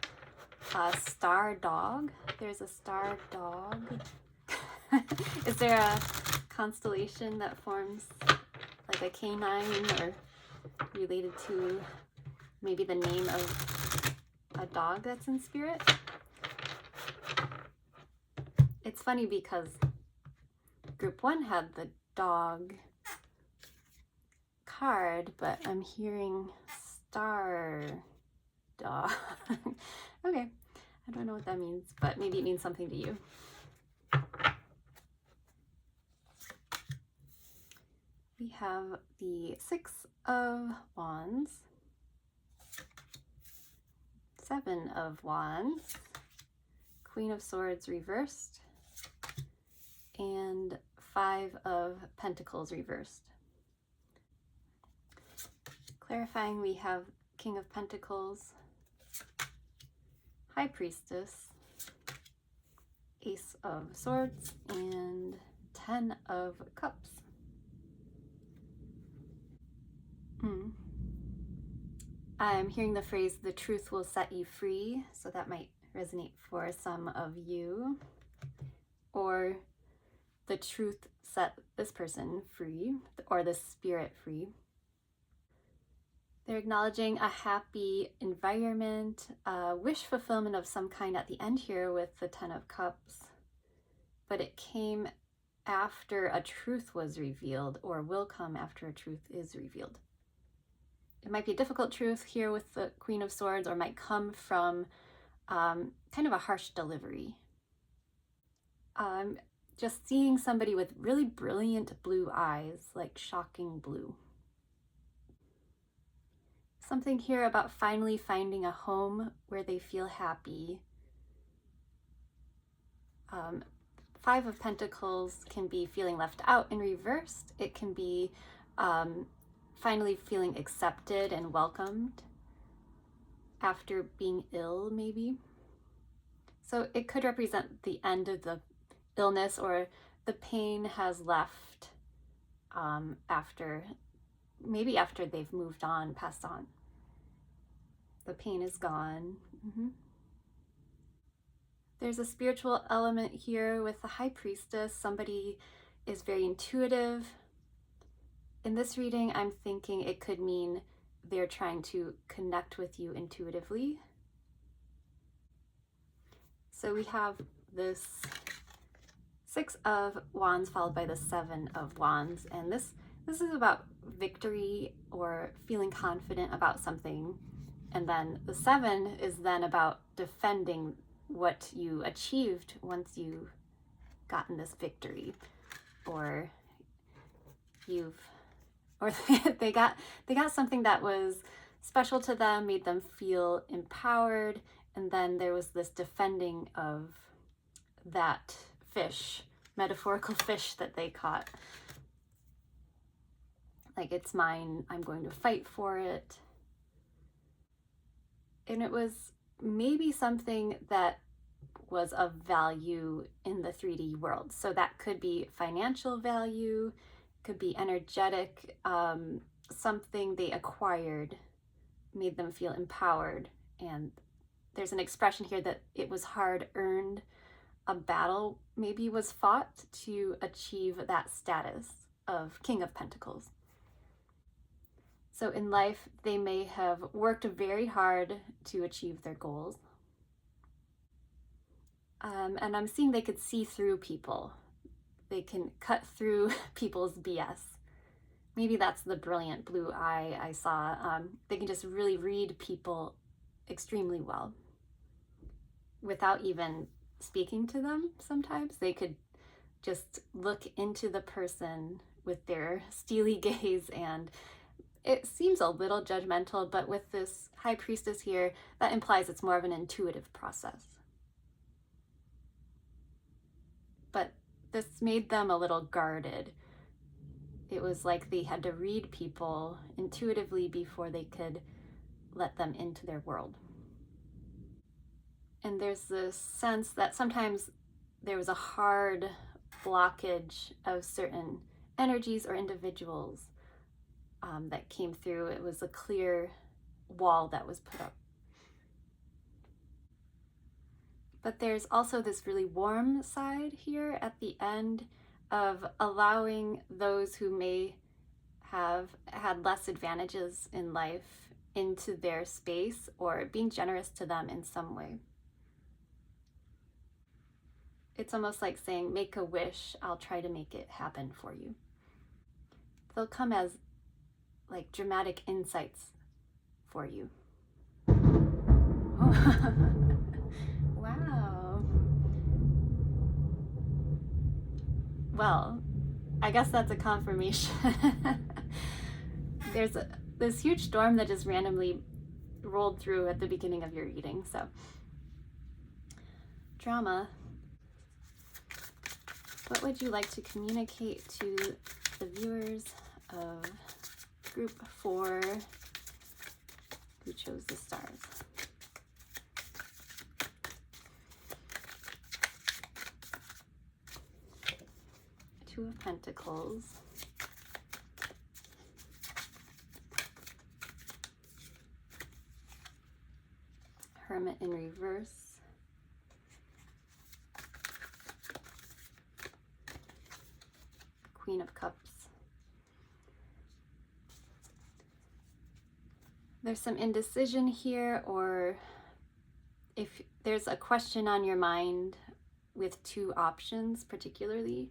a star dog. There's a star dog. Is there a constellation that forms like a canine, or related to maybe the name of a dog that's in spirit? It's funny because group 1 had the dog card, but I'm hearing star dog. Okay, I don't know what that means, but maybe it means something to you. We have the 6 of Wands, 7 of Wands, Queen of Swords reversed, and 5 of Pentacles reversed. Clarifying, we have King of Pentacles, High Priestess, Ace of Swords, and 10 of Cups. I'm hearing the phrase, the truth will set you free, so that might resonate for some of you. Or the truth set this person free, or the spirit free. They're acknowledging a happy environment, a wish fulfillment of some kind at the end here with the Ten of Cups. But it came after a truth was revealed, or will come after a truth is revealed. It might be a difficult truth here with the Queen of Swords, or might come from kind of a harsh delivery. Just seeing somebody with really brilliant blue eyes, like shocking blue. Something here about finally finding a home where they feel happy. Five of Pentacles can be feeling left out and reversed. It can be finally feeling accepted and welcomed after being ill, maybe. So it could represent the end of the illness, or the pain has left after they've moved on, passed on. The pain is gone. There's a spiritual element here with the High Priestess. Somebody is very intuitive. In this reading, I'm thinking it could mean they're trying to connect with you intuitively. So we have this Six of Wands followed by the Seven of Wands, and this is about victory or feeling confident about something. And then the Seven is then about defending what you achieved once you've gotten this victory, or they got something that was special to them, made them feel empowered, and then there was this defending of that fish, metaphorical fish that they caught. Like, it's mine, I'm going to fight for it. And it was maybe something that was of value in the 3D world. So that could be financial value, could be energetic, something they acquired made them feel empowered. And there's an expression here that it was hard earned. A battle maybe was fought to achieve that status of King of Pentacles. So in life, they may have worked very hard to achieve their goals. And I'm seeing they could see through people. They can cut through people's BS. Maybe that's the brilliant blue eye I saw. They can just really read people extremely well without even speaking to them sometimes. They could just look into the person with their steely gaze, and it seems a little judgmental, but with this High Priestess here, that implies it's more of an intuitive process. But this made them a little guarded. It was like they had to read people intuitively before they could let them into their world. And there's this sense that sometimes there was a hard blockage of certain energies or individuals that came through. It was a clear wall that was put up. But there's also this really warm side here at the end of allowing those who may have had less advantages in life into their space, or being generous to them in some way. It's almost like saying, make a wish, I'll try to make it happen for you. They'll come as like dramatic insights for you. Wow. Well, I guess that's a confirmation. There's this huge storm that just randomly rolled through at the beginning of your reading. So, drama. What would you like to communicate to the viewers of Group 4 who chose the stars? Two of Pentacles. Hermit in reverse. Queen of Cups. There's some indecision here, or if there's a question on your mind with two options particularly,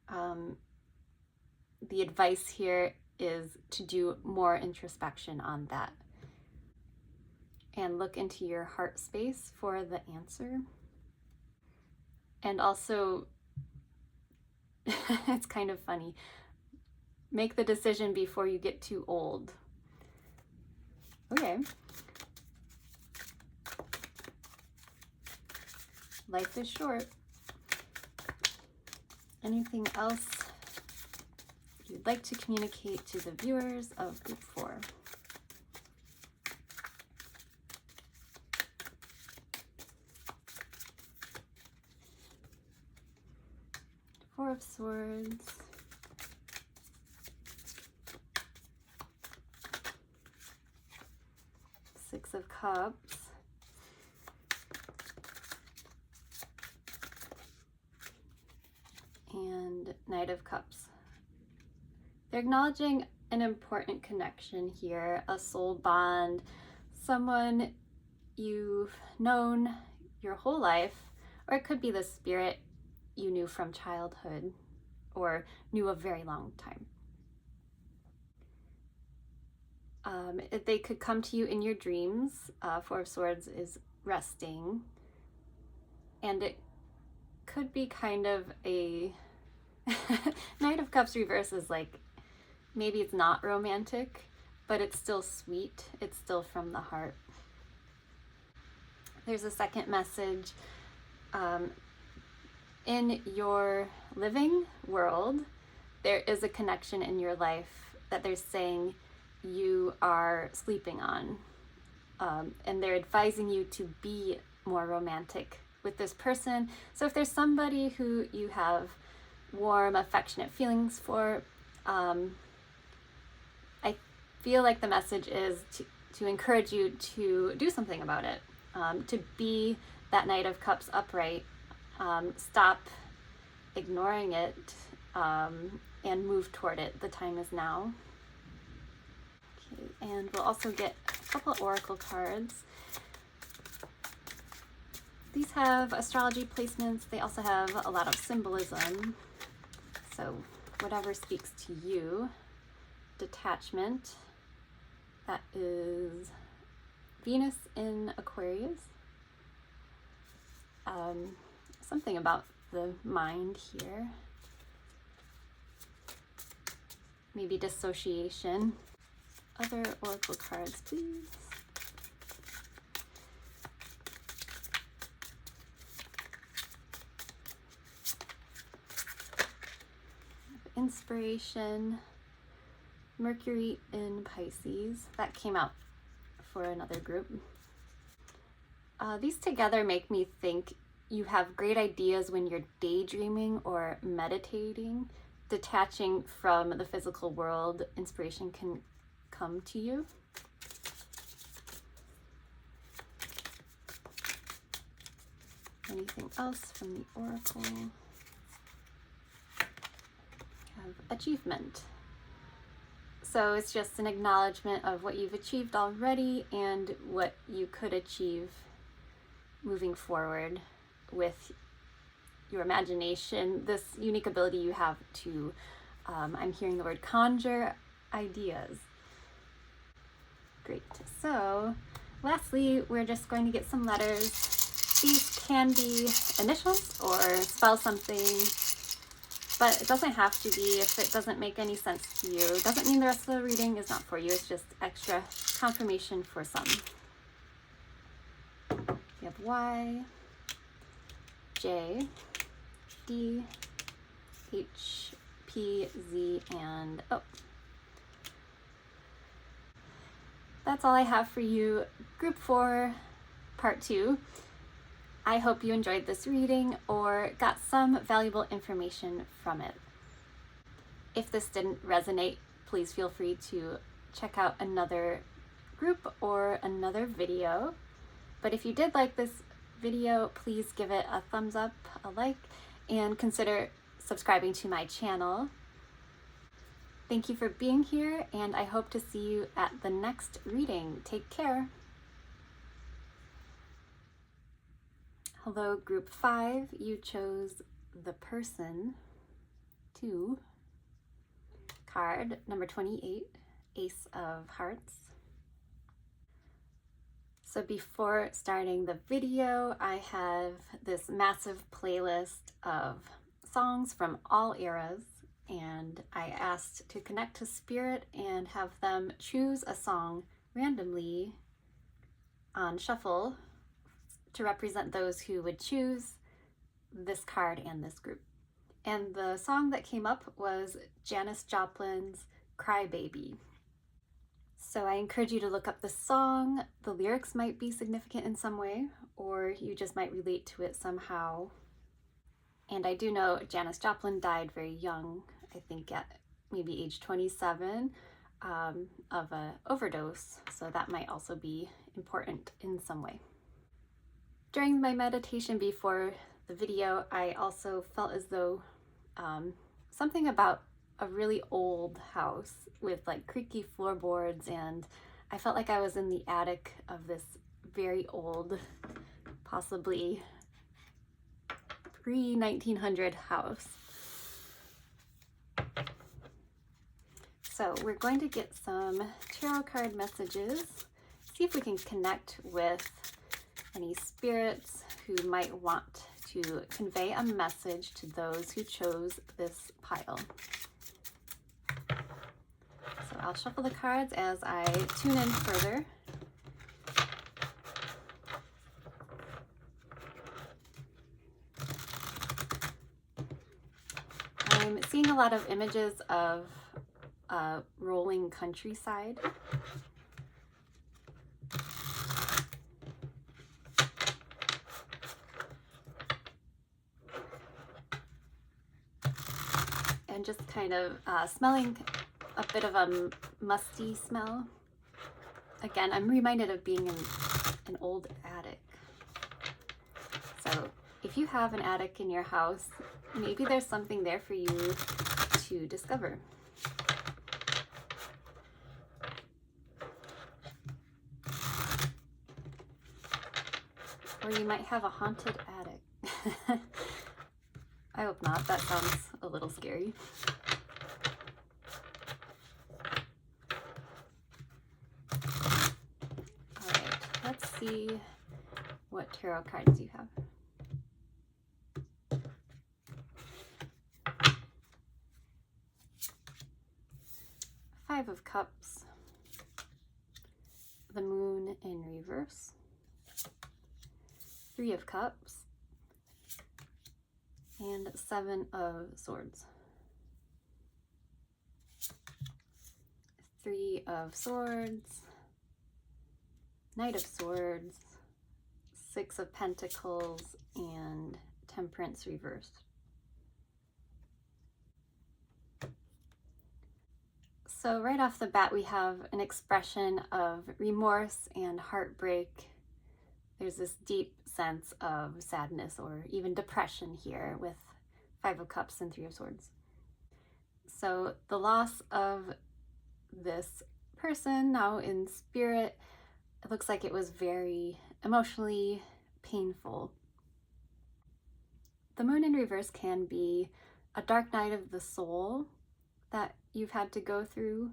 the advice here is to do more introspection on that and look into your heart space for the answer. And also, it's kind of funny, make the decision before you get too old. Okay. Life is short. Anything else you'd like to communicate to the viewers of Group 4? Four of Swords. Six of Cups. And Knight of Cups. They're acknowledging an important connection here, a soul bond, someone you've known your whole life, or it could be the spirit you knew from childhood or knew a very long time. They could come to you in your dreams. Four of Swords is resting, and it could be kind of a Knight of Cups reverse is like, maybe it's not romantic, but it's still sweet. It's still from the heart. There's a second message. In your living world, there is a connection in your life that they're saying you are sleeping on. And they're advising you to be more romantic with this person. So if there's somebody who you have warm, affectionate feelings for, I feel like the message is to encourage you to do something about it, to be that Knight of Cups upright, stop ignoring it, and move toward it. The time is now. Okay, and we'll also get a couple oracle cards. These have astrology placements. They also have a lot of symbolism. So whatever speaks to you. Detachment. That is Venus in Aquarius. Something about the mind here. Maybe dissociation. Other oracle cards, please. Inspiration. Mercury in Pisces. That came out for another group. These together make me think you have great ideas when you're daydreaming or meditating. Detaching from the physical world, inspiration can come to you. Anything else from the oracle? Have achievement. So it's just an acknowledgement of what you've achieved already and what you could achieve moving forward with your imagination, this unique ability you have to, I'm hearing the word conjure ideas. Great. So lastly, we're just going to get some letters. These can be initials or spell something, but it doesn't have to be if it doesn't make any sense to you. It doesn't mean the rest of the reading is not for you. It's just extra confirmation for some. You have Y, J, D, H, P, Z, and O. That's all I have for you, Group 4, Part 2. I hope you enjoyed this reading or got some valuable information from it. If this didn't resonate, please feel free to check out another group or another video. But if you did like this video, please give it a thumbs up, a like, and consider subscribing to my channel. Thank you for being here, and I hope to see you at the next reading. Take care. Hello, group 5. You chose the Person 2 card, number 28, Ace of Hearts. So before starting the video, I have this massive playlist of songs from all eras, and I asked to connect to Spirit and have them choose a song randomly on shuffle to represent those who would choose this card and this group. And the song that came up was Janis Joplin's Cry Baby. So I encourage you to look up the song. The lyrics might be significant in some way, or you just might relate to it somehow. And I do know Janis Joplin died very young, I think at maybe age 27, of an overdose. So that might also be important in some way. During my meditation before the video, I also felt as though something about a really old house with like creaky floorboards, and I felt like I was in the attic of this very old, possibly pre-1900 house. So we're going to get some tarot card messages, see if we can connect with any spirits who might want to convey a message to those who chose this pile. So I'll shuffle the cards as I tune in further. I'm seeing a lot of images of a rolling countryside. And just kind of smelling a bit of a musty smell. Again, I'm reminded of being in an old attic. So if you have an attic in your house, maybe there's something there for you to discover. Or you might have a haunted attic. I hope not. That sounds a little scary. All right, let's see what tarot cards you have. Five of Cups, the Moon in reverse, Three of Cups, and Seven of Swords. Three of Swords, Knight of Swords, Six of Pentacles, and Temperance reversed. So right off the bat, we have an expression of remorse and heartbreak. There's this deep sense of sadness or even depression here with Five of Cups and Three of Swords. So the loss of this person now in spirit, it looks like it was very emotionally painful. The Moon in reverse can be a dark night of the soul that you've had to go through,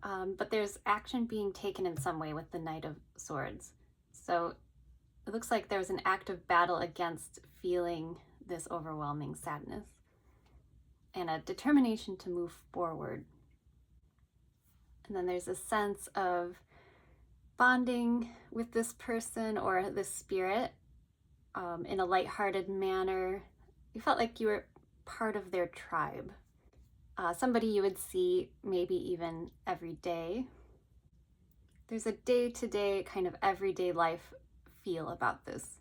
but there's action being taken in some way with the Knight of Swords. So it looks like there's an active battle against feeling this overwhelming sadness and a determination to move forward. And then there's a sense of bonding with this person or this spirit in a lighthearted manner. You felt like you were part of their tribe. Somebody you would see maybe even every day. There's a day-to-day kind of everyday life feel about this.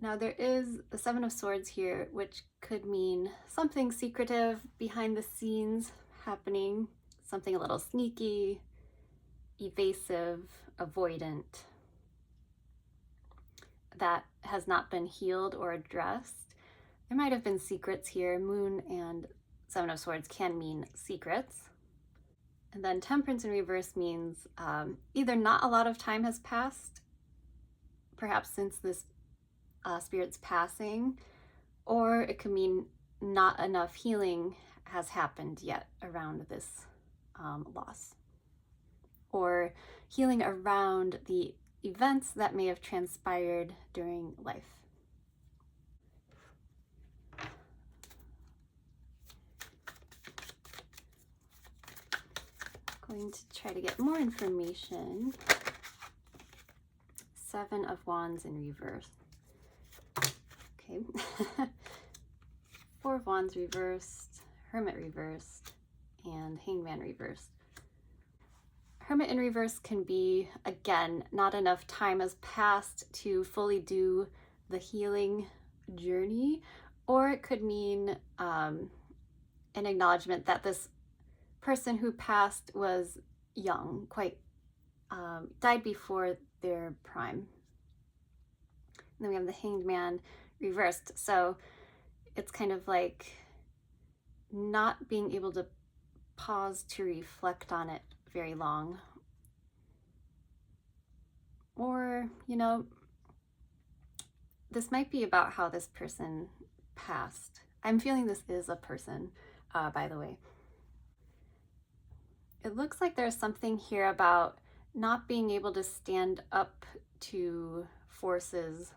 Now there is the Seven of Swords here, which could mean something secretive behind the scenes happening, something a little sneaky, evasive, avoidant. that has not been healed or addressed. There might have been secrets here. Moon and Seven of Swords can mean secrets. And then Temperance in reverse means either not a lot of time has passed, perhaps since this spirit's passing, or it could mean not enough healing has happened yet around this loss, or healing around the events that may have transpired during life. I'm going to try to get more information. Seven of Wands in reverse. Okay. Four of Wands reversed, Hermit reversed, and Hangman reversed. Hermit in reverse can be, again, not enough time has passed to fully do the healing journey, or it could mean an acknowledgement that this person who passed was young, quite died before their prime. And then we have the Hanged Man reversed. So it's kind of like not being able to pause to reflect on it very long. Or, you know, this might be about how this person passed. I'm feeling this is a person, by the way. It looks like there's something here about not being able to stand up to forces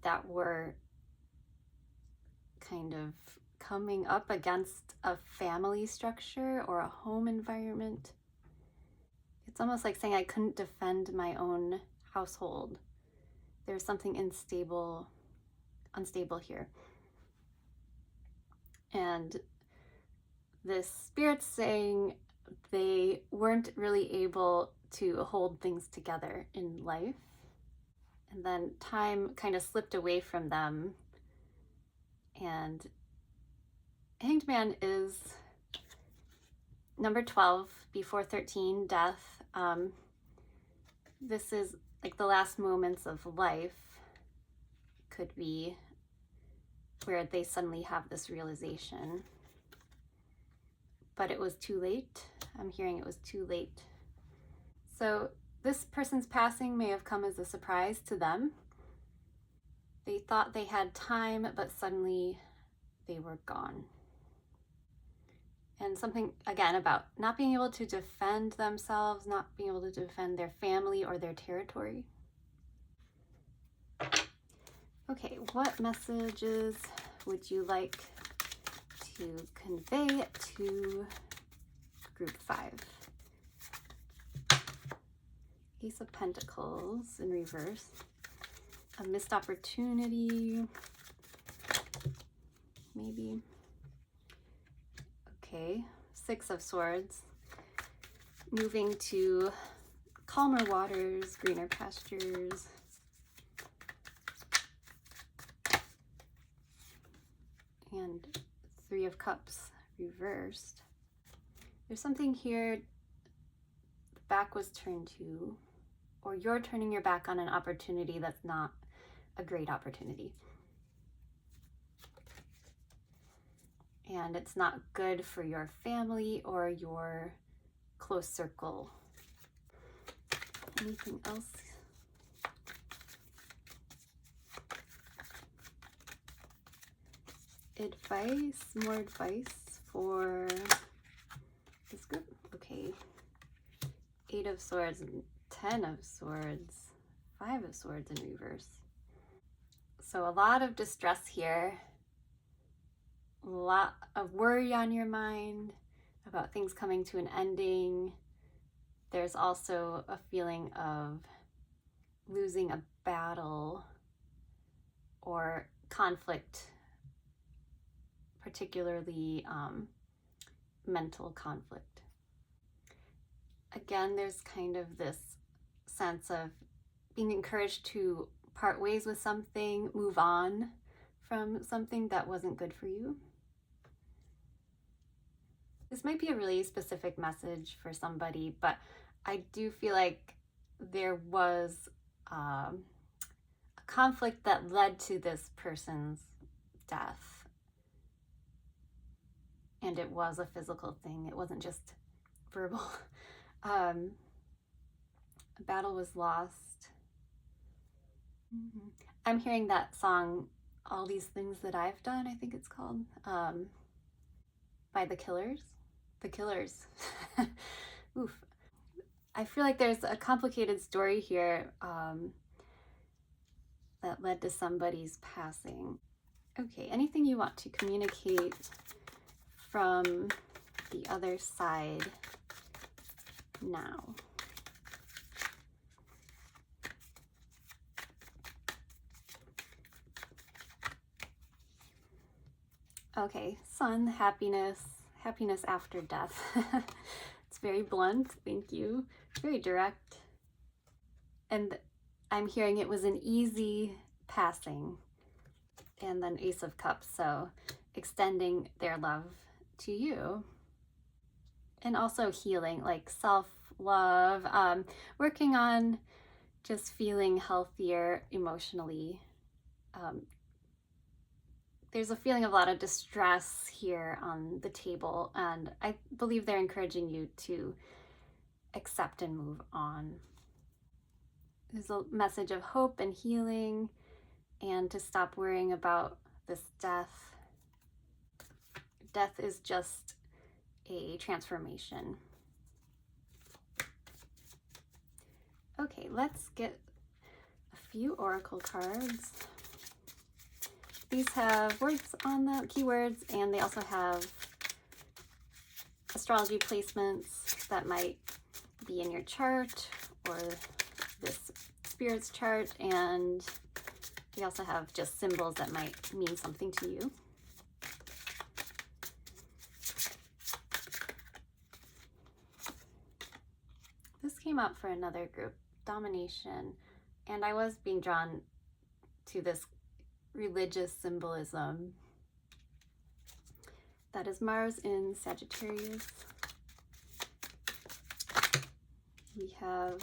that were kind of coming up against a family structure or a home environment. It's almost like saying I couldn't defend my own household. There's something unstable here. And this spirit's saying they weren't really able to hold things together in life. And then time kind of slipped away from them. And Hanged Man is number 12, before 13, death. This is like the last moments of life, could be where they suddenly have this realization. But it was too late. I'm hearing it was too late. So this person's passing may have come as a surprise to them. They thought they had time, but suddenly they were gone. And something, again, about not being able to defend themselves, not being able to defend their family or their territory. Okay, what messages would you like to convey to group 5? Ace of Pentacles in reverse. A missed opportunity, maybe. Okay, Six of Swords. Moving to calmer waters, greener pastures. And Three of Cups reversed. There's something here, the back was turned to, or you're turning your back on an opportunity that's not a great opportunity. And it's not good for your family or your close circle. Anything else? Advice, more advice for this group. Okay. 8 of Swords, 10 of Swords, 5 of Swords in reverse. So a lot of distress here. A lot of worry on your mind about things coming to an ending. There's also a feeling of losing a battle or conflict, particularly mental conflict. Again, there's kind of this sense of being encouraged to part ways with something, move on from something that wasn't good for you. This might be a really specific message for somebody, but I do feel like there was conflict that led to this person's death. And it was a physical thing. It wasn't just verbal. A battle was lost. I'm hearing that song, All These Things That I've Done, I think it's called, by The Killers. The Killers. Oof. I feel like there's a complicated story here that led to somebody's passing. Okay, anything you want to communicate from the other side now? Okay, Sun, happiness after death. It's very blunt, thank you. It's very direct. And I'm hearing it was an easy passing. And then Ace of Cups, so extending their love to you. And also healing, like self-love, working on just feeling healthier emotionally. There's a feeling of a lot of distress here on the table, and I believe they're encouraging you to accept and move on. There's a message of hope and healing, and to stop worrying about this death. Death is just a transformation. Okay, let's get a few oracle cards. These have words on them, keywords, and they also have astrology placements that might be in your chart or this spirit's chart, and they also have just symbols that might mean something to you. This came up for another group, domination, and I was being drawn to this religious symbolism. That is Mars in Sagittarius. We have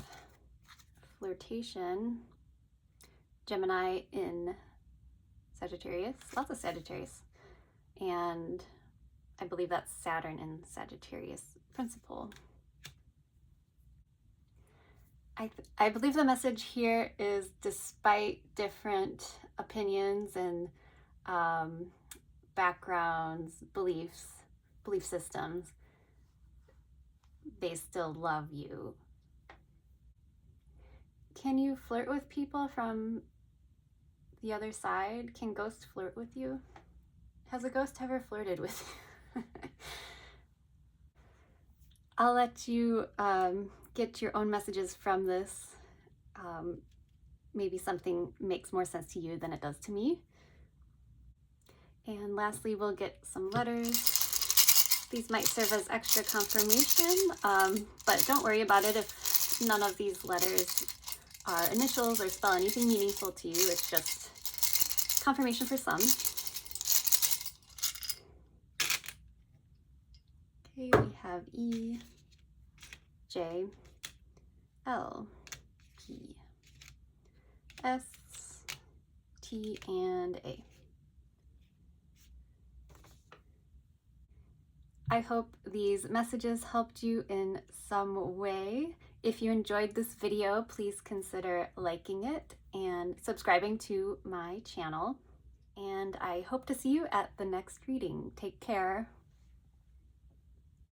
flirtation, Gemini in Sagittarius, lots of Sagittarius, and I believe that's Saturn in Sagittarius principle. I believe the message here is, despite different opinions and backgrounds, belief systems, they still love you. Can you flirt with people from the other side? Can ghosts flirt with you? Has a ghost ever flirted with you? I'll let you get your own messages from this. Maybe something makes more sense to you than it does to me. And lastly, we'll get some letters. These might serve as extra confirmation, but don't worry about it if none of these letters are initials or spell anything meaningful to you. It's just confirmation for some. Okay, we have E, J, L, P, S, T, and A. I hope these messages helped you in some way. If you enjoyed this video, please consider liking it and subscribing to my channel. And I hope to see you at the next reading. Take care.